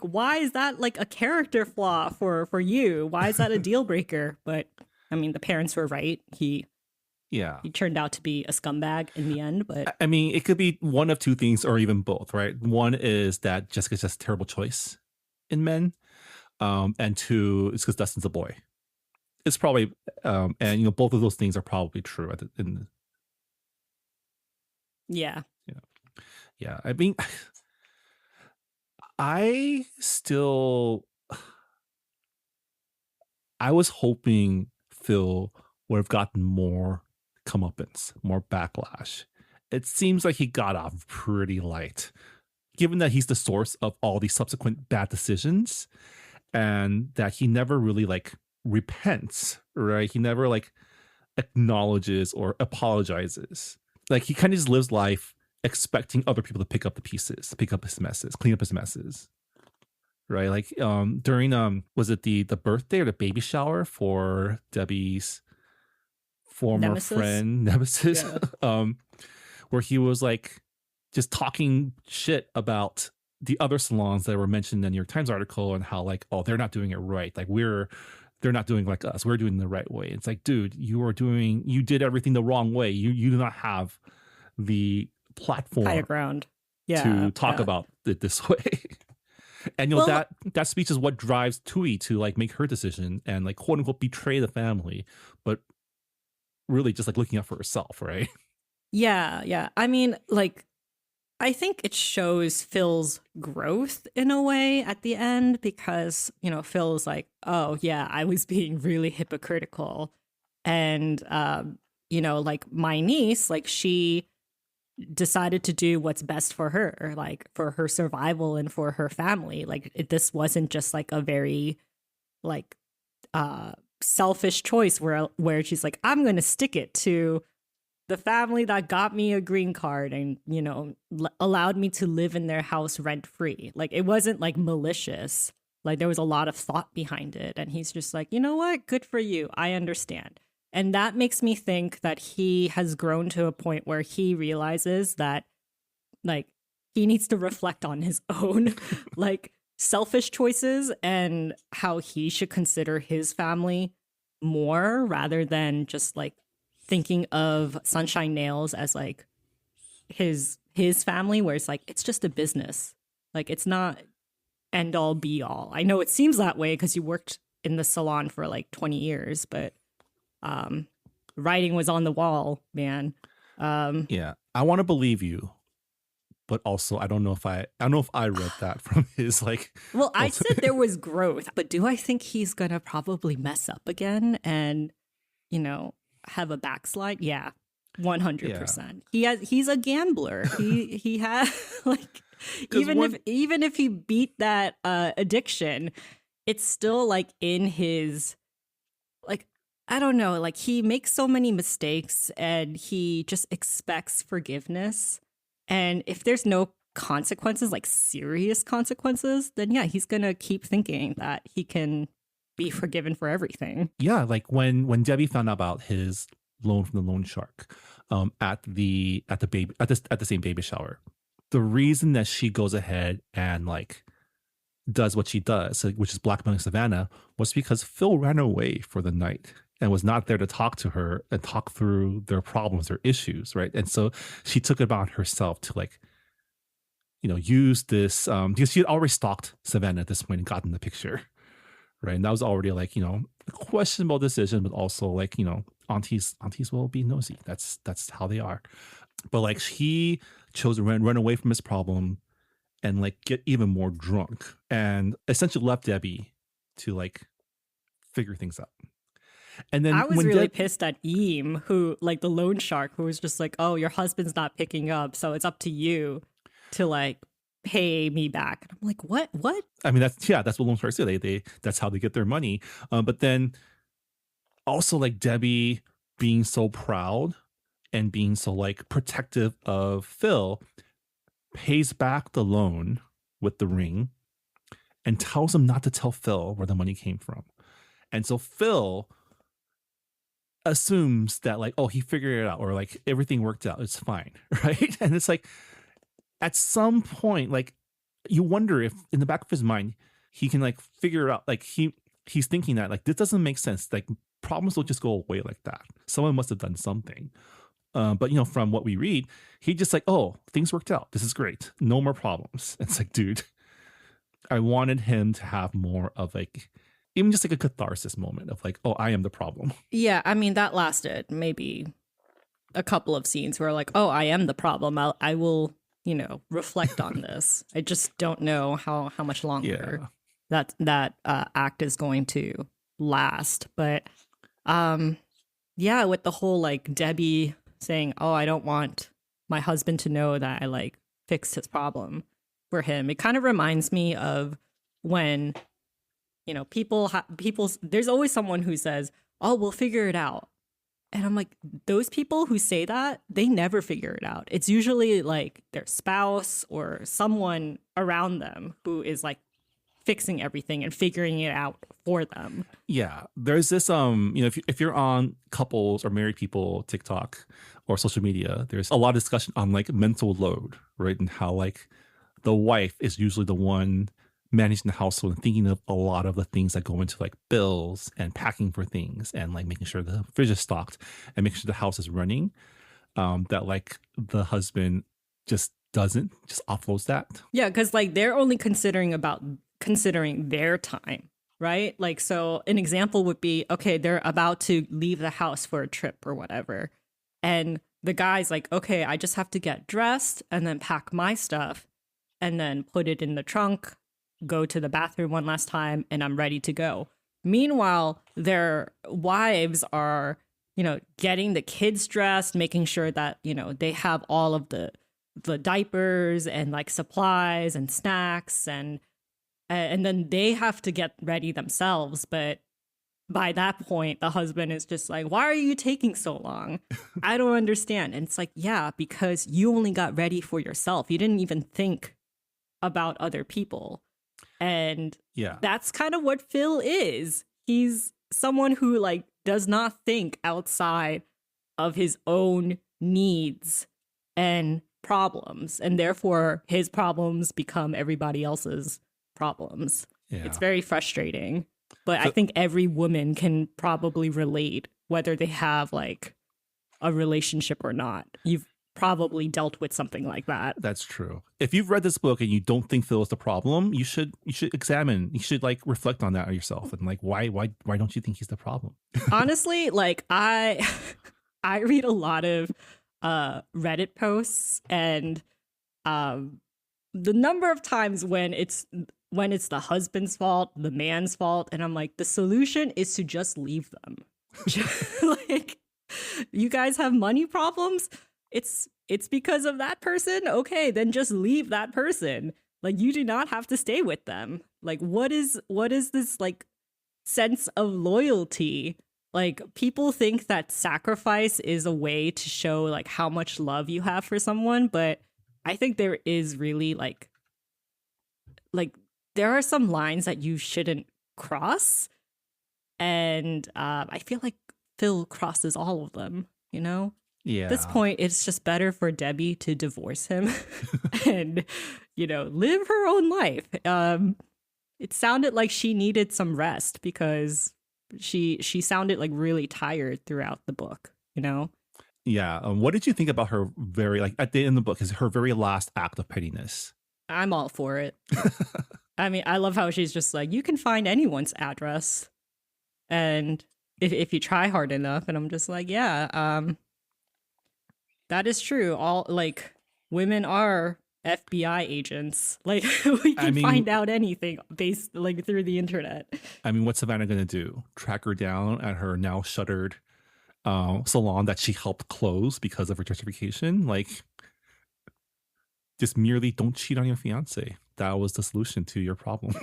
why is that like a character flaw for you? Why is that a deal breaker? But I mean, the parents were right. He turned out to be a scumbag in the end. But I mean, it could be one of two things or even both, right? One is that Jessica's just a terrible choice in men. And two, it's because Dustin's a boy. It's probably and you know, both of those things are probably true yeah. Yeah. I mean I was hoping Phil would have gotten more comeuppance, more backlash. It seems like he got off pretty light, given that he's the source of all these subsequent bad decisions, and that he never really like repents, right? He never like acknowledges or apologizes. Like he kind of just lives life expecting other people to pick up the pieces, pick up his messes, clean up his messes. Right. Like during was it the birthday or the baby shower for Debbie's former friend Nemesis? Yeah. Where he was like just talking shit about the other salons that were mentioned in the New York Times article and how like, oh, they're not doing it right. Like they're not doing like us. We're doing the right way. It's like, dude, you did everything the wrong way. You do not have the platform higher ground to talk about it this way. And you know, that speech is what drives Tui to like make her decision and like quote unquote betray the family, but really just like looking out for herself, right? Yeah. I mean, like, I think it shows Phil's growth in a way at the end because, you know, Phil's like, oh, yeah, I was being really hypocritical. And, you know, like my niece, like she decided to do what's best for her, like for her survival and for her family. Like this wasn't just like a very like selfish choice where she's like, I'm going to stick it to the family that got me a green card and, you know, allowed me to live in their house rent free. Like it wasn't like malicious. Like there was a lot of thought behind it. And he's just like, you know what? Good for you. I understand. And that makes me think that he has grown to a point where he realizes that like he needs to reflect on his own like selfish choices and how he should consider his family more rather than just like thinking of Sunshine Nails as like his family, where it's like it's just a business. Like it's not end all be all. I know it seems that way because you worked in the salon for like 20 years, but writing was on the wall, man. Yeah, I want to believe you, but also I don't know if I read that from his like. Well, I said there was growth, but do I think he's gonna probably mess up again and, have a backslide? Yeah, 100%. He's a gambler. He has like even if he beat that addiction, it's still like in his like I don't know, like he makes so many mistakes and he just expects forgiveness. And if there's no consequences, like serious consequences, then yeah, he's gonna keep thinking that he can be forgiven for everything. Yeah, like when Debbie found out about his loan from the loan shark at the same baby shower, the reason that she goes ahead and like does what she does, which is blackmailing Savannah, was because Phil ran away for the night and was not there to talk to her and talk through their problems or issues, right? And so she took it upon herself to like, use this because she had already stalked Savannah at this point and gotten the picture, right? And that was already like, a questionable decision, but also like, aunties will be nosy. That's how they are. But like he chose to run away from his problem and like get even more drunk and essentially left Debbie to like figure things out. And then I was really pissed at Eam, who like the loan shark, who was just like, oh, your husband's not picking up, so it's up to you to like pay me back. And I'm like, what? I mean, that's what loan sharks do. They that's how they get their money. But then also like Debbie being so proud and being so like protective of Phil, pays back the loan with the ring and tells him not to tell Phil where the money came from. And so Phil assumes that like, oh, he figured it out, or like everything worked out, it's fine, right? And it's like at some point, like you wonder if in the back of his mind he can like figure it out. Like he's thinking that like this doesn't make sense. Like problems don't just go away like that. Someone must have done something. But from what we read, he just like, oh, things worked out. This is great. No more problems. It's like, dude, I wanted him to have more of like, even just like a catharsis moment of like, oh, I am the problem. Yeah, I mean, that lasted maybe a couple of scenes where like, oh, I am the problem. I will, reflect on this. I just don't know how much longer that act is going to last. But yeah, with the whole like Debbie saying, oh, I don't want my husband to know that I like fixed his problem for him. It kind of reminds me of when, people there's always someone who says, oh, we'll figure it out. And I'm like, those people who say that, they never figure it out. It's usually like their spouse or someone around them who is like fixing everything and figuring it out for them. Yeah, there's this if you're on couples or married people TikTok or social media, there's a lot of discussion on like mental load, right? And how like the wife is usually the one managing the household and thinking of a lot of the things that go into like bills and packing for things and like making sure the fridge is stocked and making sure the house is running. That like the husband just offloads that. Yeah, because like they're only considering their time, right? Like, so an example would be, okay, they're about to leave the house for a trip or whatever. And the guy's like, okay, I just have to get dressed and then pack my stuff and then put it in the trunk, go to the bathroom one last time, and I'm ready to go. Meanwhile, their wives are, getting the kids dressed, making sure that, they have all of the diapers and like supplies and snacks and then they have to get ready themselves. But by that point, the husband is just like, why are you taking so long? I don't understand. And it's like, yeah, because you only got ready for yourself. You didn't even think about other people. And yeah, that's kind of what Phil is. He's someone who like does not think outside of his own needs and problems. And therefore his problems become everybody else's problems. Yeah. It's very frustrating. But I think every woman can probably relate, whether they have like a relationship or not. You've probably dealt with something like that. That's true. If you've read this book and you don't think Phil is the problem, you should examine. You should like reflect on that yourself and like why don't you think he's the problem? Honestly, like I read a lot of Reddit posts, and the number of times when it's the husband's fault, the man's fault, and I'm like, the solution is to just leave them. Like, you guys have money problems? It's because of that person? Okay, then just leave that person. Like, you do not have to stay with them. Like, what is this like sense of loyalty? Like, people think that sacrifice is a way to show like how much love you have for someone, but I think there is really like there are some lines that you shouldn't cross, and I feel like Phil crosses all of them. You know, Yeah. at this point, it's just better for Debbie to divorce him and live her own life. It sounded like she needed some rest because she sounded like really tired throughout the book. Yeah. What did you think about her very, like, at the end of the book, is her very last act of pettiness? I'm all for it. I mean, I love how she's just like, you can find anyone's address, and if you try hard enough. And I'm just like, yeah, that is true. All like women are FBI agents. Like, we can find out anything based like through the internet. I mean, what's Savannah gonna do? Track her down at her now shuttered salon that she helped close because of her gentrification? Like, just merely don't cheat on your fiance. That was the solution to your problem.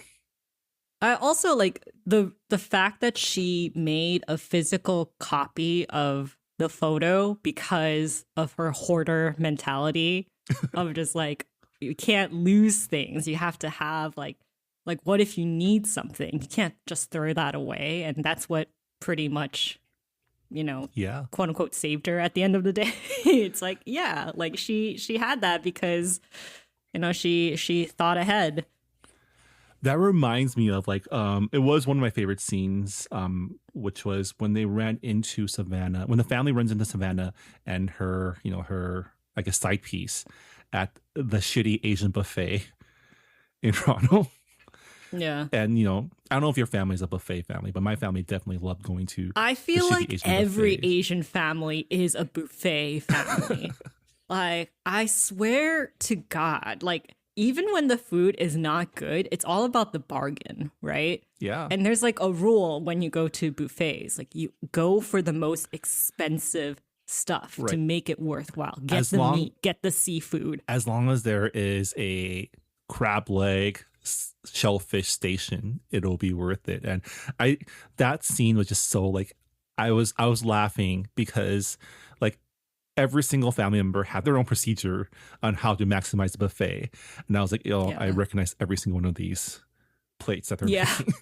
I also like the fact that she made a physical copy of the photo because of her hoarder mentality of just like, you can't lose things. You have to have like what if you need something? You can't just throw that away. And that's what pretty much, Yeah. quote unquote, saved her at the end of the day. It's like, yeah, like she had that because, she thought ahead. That reminds me of like, it was one of my favorite scenes, which was when they ran into Savannah, when the family runs into Savannah and her, her, I guess, side piece at the shitty Asian buffet in Toronto. Yeah. And, I don't know if your family's a buffet family, but my family definitely loved going to. I feel the shitty like Asian every buffets. Asian family is a buffet family. Like, I swear to God, like, even when the food is not good, it's all about the bargain, right? Yeah. And there's like a rule when you go to buffets, like you go for the most expensive stuff to Right. make it worthwhile. Get As the long- meat, get the seafood. As long as there is a crab leg shellfish station, it'll be worth it. And that scene was just so like, I was laughing because like every single family member had their own procedure on how to maximize the buffet. And I was like, Yeah. I recognize every single one of these plates that they're Yeah. making.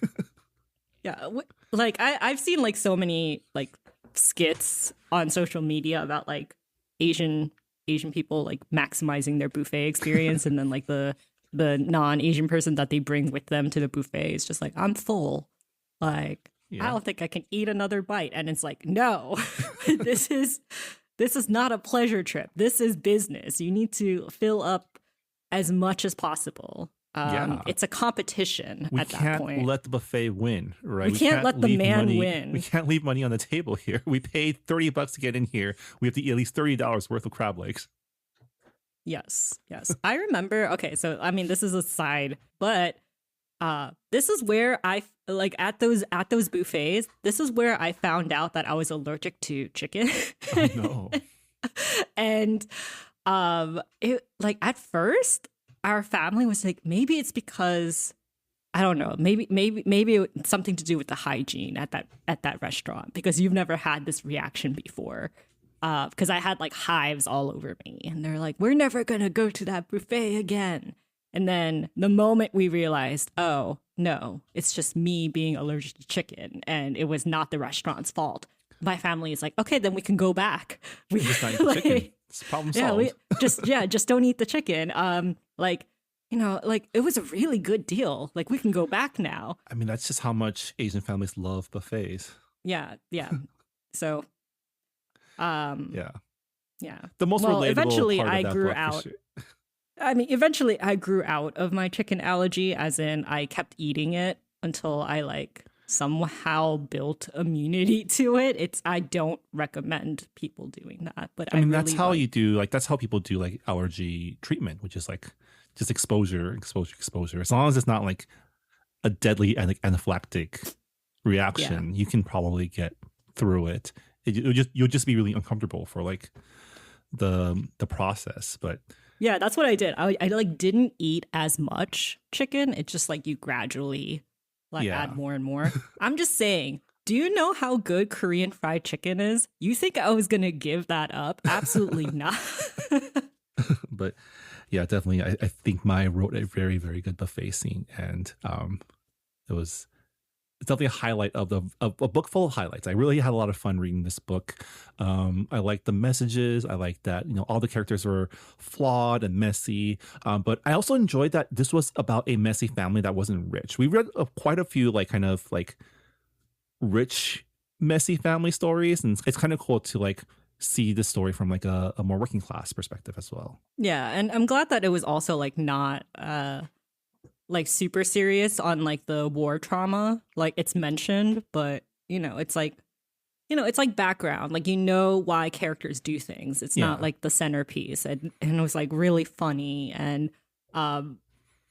Yeah. Like I've seen like so many like skits on social media about like Asian people like maximizing their buffet experience, and then like the non-Asian person that they bring with them to the buffet is just like, I'm full. Like, Yeah. I don't think I can eat another bite. And it's like, no, this is not a pleasure trip. This is business. You need to fill up as much as possible. Yeah. It's a competition We at that can't point. let the buffet win, right? We can't let the leave man money, win. We can't leave money on the table here. We paid $30 to get in here. We have to eat at least $30 worth of crab legs. Yes. I remember. Okay, so I mean, this is a side, but this is where I like at those buffets. This is where I found out that I was allergic to chicken. Oh, no. And it like at first our family was like, maybe it's because I don't know, maybe it's something to do with the hygiene at that restaurant, because you've never had this reaction before. Because I had like hives all over me, and they're like, we're never gonna go to that buffet again. And then the moment we realized, oh no, it's just me being allergic to chicken, and it was not the restaurant's fault, my family is like, okay, then we can go back. We Just not eat the chicken. It's problem solved. just don't eat the chicken. Like it was a really good deal. Like, we can go back now. I mean, that's just how much Asian families love buffets. Yeah. So, Yeah. yeah. The most relatable eventually part of I that grew book, for out. sure. I mean, eventually I grew out of my chicken allergy, as in I kept eating it until I like somehow built immunity to it, I don't recommend people doing that. But I mean, really that's how like, you do, like, that's how people do like allergy treatment, which is like just exposure, exposure. As long as it's not like a deadly anaphylactic reaction, you can probably get through it. You'll just be really uncomfortable for like the process. But yeah, that's what I did. I like didn't eat as much chicken. It's just like you gradually like Yeah. add more and more. I'm just saying, do you know how good Korean fried chicken is? You think I was gonna give that up? Absolutely not. but yeah, definitely. I think Mai wrote a very, very good buffet scene, and it's definitely a highlight of a book full of highlights. I really had a lot of fun reading this book. I liked the messages. I liked that, you know, all the characters were flawed and messy. But I also enjoyed that this was about a messy family that wasn't rich. We read quite a few like kind of like rich, messy family stories, and it's kind of cool to like see the story from like a more working class perspective as well. Yeah, and I'm glad that it was also like not like super serious on like the war trauma. Like it's mentioned, but it's like it's like background. Like why characters do things. It's not like the centerpiece. And it was like really funny. And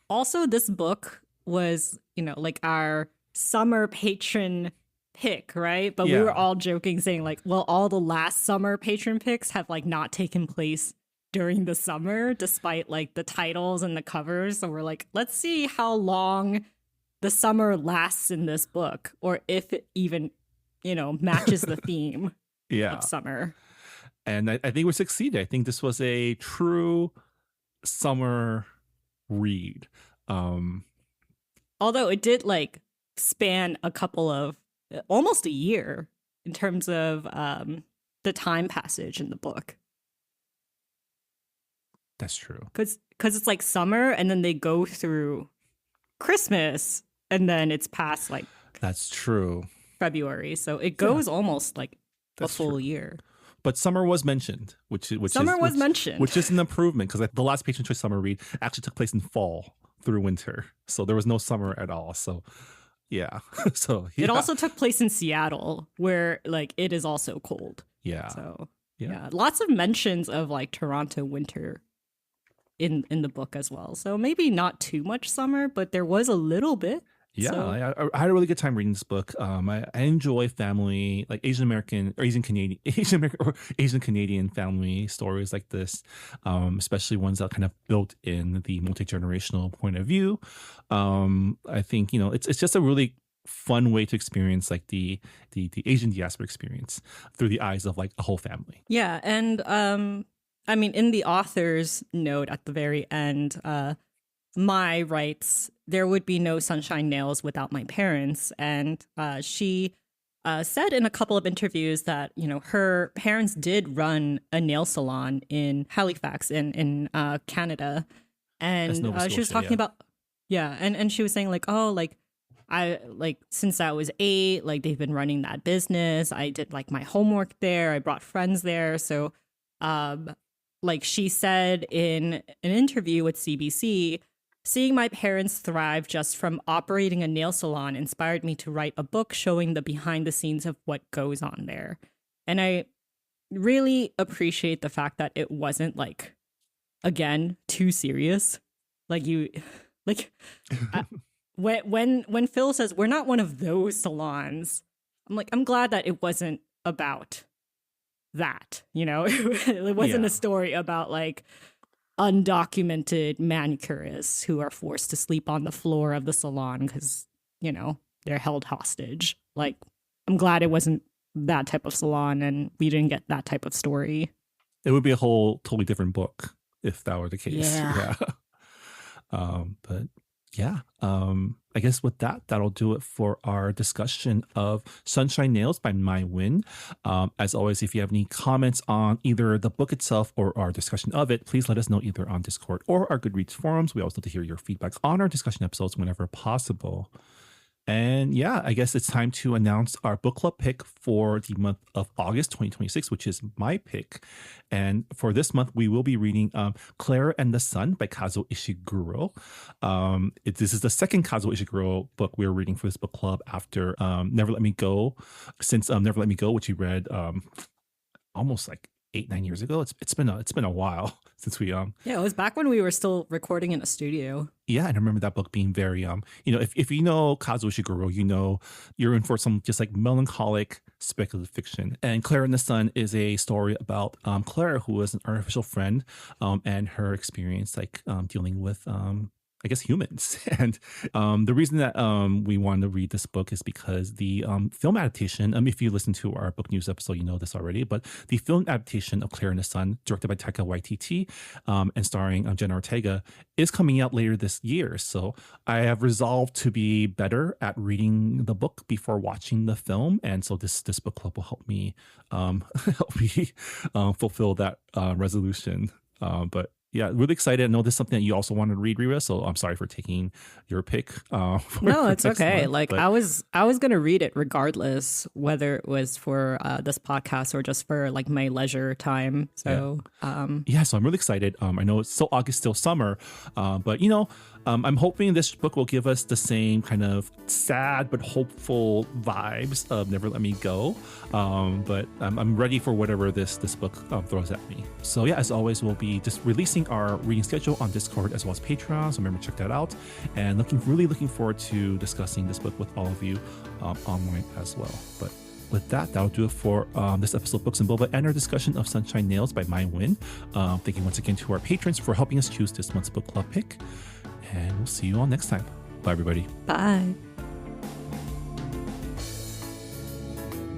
also this book was, like our summer patron pick, right? But we were all joking saying like, well, all the last summer patron picks have like not taken place during the summer, despite like the titles and the covers. So we're like, let's see how long the summer lasts in this book, or if it even, matches the theme of summer. And I think we succeeded. I think this was a true summer read. Although it did like span a couple of almost a year in terms of the time passage in the book. That's true. Because it's like summer and then they go through Christmas and then it's past like that's true February. So it goes almost like that's a full true. year. But summer was mentioned, which mentioned, which is an improvement because the last patron choice summer read actually took place in fall through winter, so there was no summer at all. So yeah, it also took place in Seattle, where like it is also cold. Yeah. So yeah, lots of mentions of like Toronto winter in the book as well. So maybe not too much summer, but there was a little bit. Yeah, so. I had a really good time reading this book. I enjoy family, like Asian American or Asian Canadian, Asian American or Asian Canadian family stories like this, especially ones that kind of built in the multi-generational point of view. I think it's just a really fun way to experience like the Asian diaspora experience through the eyes of like a whole family. Yeah, and I mean, in the author's note at the very end, Mai writes, "There would be no Sunshine Nails without my parents." And she said in a couple of interviews that, her parents did run a nail salon in Halifax in Canada. And she was talking about, and she was saying like, oh, like, I like since I was 8, like they've been running that business. I did like my homework there. I brought friends there. So like she said in an interview with CBC, seeing my parents thrive just from operating a nail salon inspired me to write a book showing the behind the scenes of what goes on there. And I really appreciate the fact that it wasn't like, again, too serious. Like when Phil says we're not one of those salons, I'm like, I'm glad that it wasn't about that, it wasn't a story about like undocumented manicurists who are forced to sleep on the floor of the salon because, they're held hostage. Like, I'm glad it wasn't that type of salon and we didn't get that type of story. It would be a whole totally different book if that were the case. Yeah. But yeah, I guess with that, that'll do it for our discussion of Sunshine Nails by Mai Nguyen. As always, if you have any comments on either the book itself or our discussion of it, please let us know either on Discord or our Goodreads forums. We also love to hear your feedback on our discussion episodes whenever possible. And yeah, I guess it's time to announce our book club pick for the month of August 2026, which is my pick. And for this month, we will be reading Clara and the Sun by Kazuo Ishiguro. This is the second Kazuo Ishiguro book we're reading for this book club after Never Let Me Go. Since Never Let Me Go, which we read almost like 8-9 years ago. It's been a while since we Yeah, it was back when we were still recording in a studio. Yeah, and I remember that book being very if you know Kazuo Ishiguro, you know you're in for some just like melancholic speculative fiction. And Clara and the Sun is a story about Clara, who was an artificial friend, and her experience dealing with I guess humans. And the reason that we wanted to read this book is because the film adaptation, if you listen to our book news episode, you know this already, but the film adaptation of Clara and the Sun, directed by Taika Waititi and starring Jenna Ortega, is coming out later this year. So I have resolved to be better at reading the book before watching the film. And so this book club will help me fulfill that resolution. But yeah, really excited. I know this is something that you also wanted to read, Rira. So I'm sorry for taking your pick. No, it's okay. Month, I was gonna read it regardless, whether it was for this podcast or just for like my leisure time. So so I'm really excited. I know it's still August, still summer, but I'm hoping this book will give us the same kind of sad but hopeful vibes of Never Let Me Go. But I'm ready for whatever this book throws at me. So yeah, as always, we'll be just releasing our reading schedule on Discord as well as Patreon. So remember to check that out. And really looking forward to discussing this book with all of you online as well. But with that'll do it for this episode of Books and Boba and our discussion of Sunshine Nails by Nguyen. Thank you once again to our patrons for helping us choose this month's book club pick. And we'll see you all next time. Bye, everybody. Bye.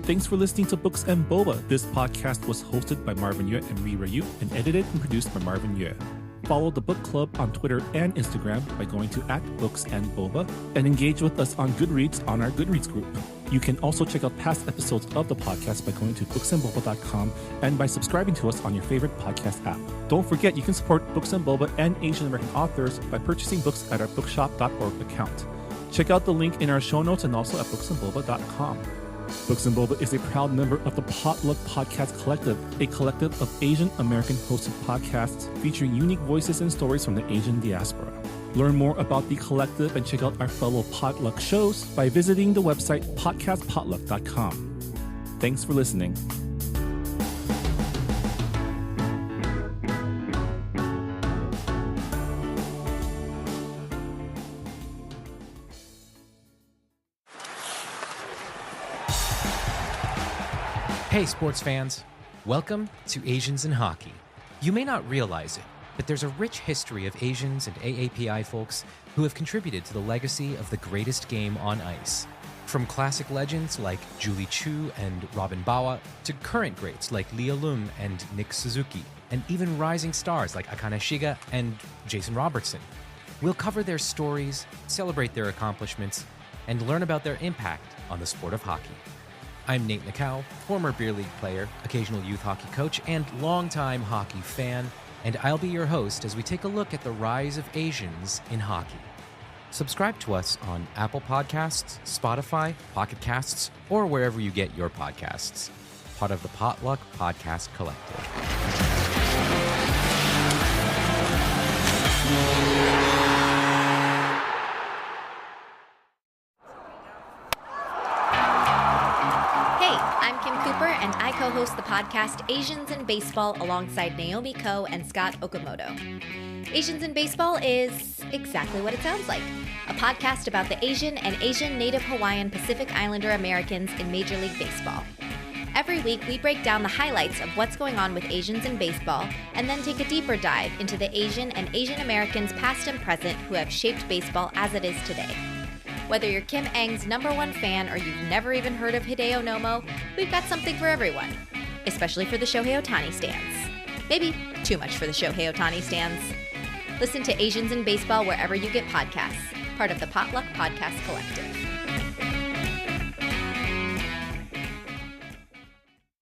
Thanks for listening to Books and Boba. This podcast was hosted by Marvin Yue and Rira Yu and edited and produced by Marvin Yue. Follow the book club on Twitter and Instagram by going to @BooksandBoba and engage with us on Goodreads on our Goodreads group. You can also check out past episodes of the podcast by going to booksandboba.com and by subscribing to us on your favorite podcast app. Don't forget, you can support Books and Boba and Asian American authors by purchasing books at our bookshop.org account. Check out the link in our show notes and also at booksandboba.com. Books and Boba is a proud member of the Potluck Podcast Collective, a collective of Asian American hosted podcasts featuring unique voices and stories from the Asian diaspora. Learn more about the collective and check out our fellow Potluck shows by visiting the website podcastpotluck.com. Thanks for listening. Hey sports fans, welcome to Asians in Hockey. You may not realize it, but there's a rich history of Asians and AAPI folks who have contributed to the legacy of the greatest game on ice. From classic legends like Julie Chu and Robin Bawa to current greats like Leah Lum and Nick Suzuki, and even rising stars like Akane Shiga and Jason Robertson. We'll cover their stories, celebrate their accomplishments, and learn about their impact on the sport of hockey. I'm Nate Nakau, former beer league player, occasional youth hockey coach, and longtime hockey fan, and I'll be your host as we take a look at the rise of Asians in hockey. Subscribe to us on Apple Podcasts, Spotify, Pocket Casts, or wherever you get your podcasts. Part of the Potluck Podcast Collective. And I co-host the podcast Asians in Baseball alongside Naomi Ko and Scott Okamoto. Asians in Baseball is exactly what it sounds like, a podcast about the Asian and Asian Native Hawaiian Pacific Islander Americans in Major League Baseball. Every week, we break down the highlights of what's going on with Asians in baseball and then take a deeper dive into the Asian and Asian Americans past and present who have shaped baseball as it is today. Whether you're Kim Eng's #1 fan or you've never even heard of Hideo Nomo, we've got something for everyone, especially for the Shohei Ohtani stans. Maybe too much for the Shohei Ohtani stans. Listen to Asians in Baseball wherever you get podcasts, part of the Potluck Podcast Collective.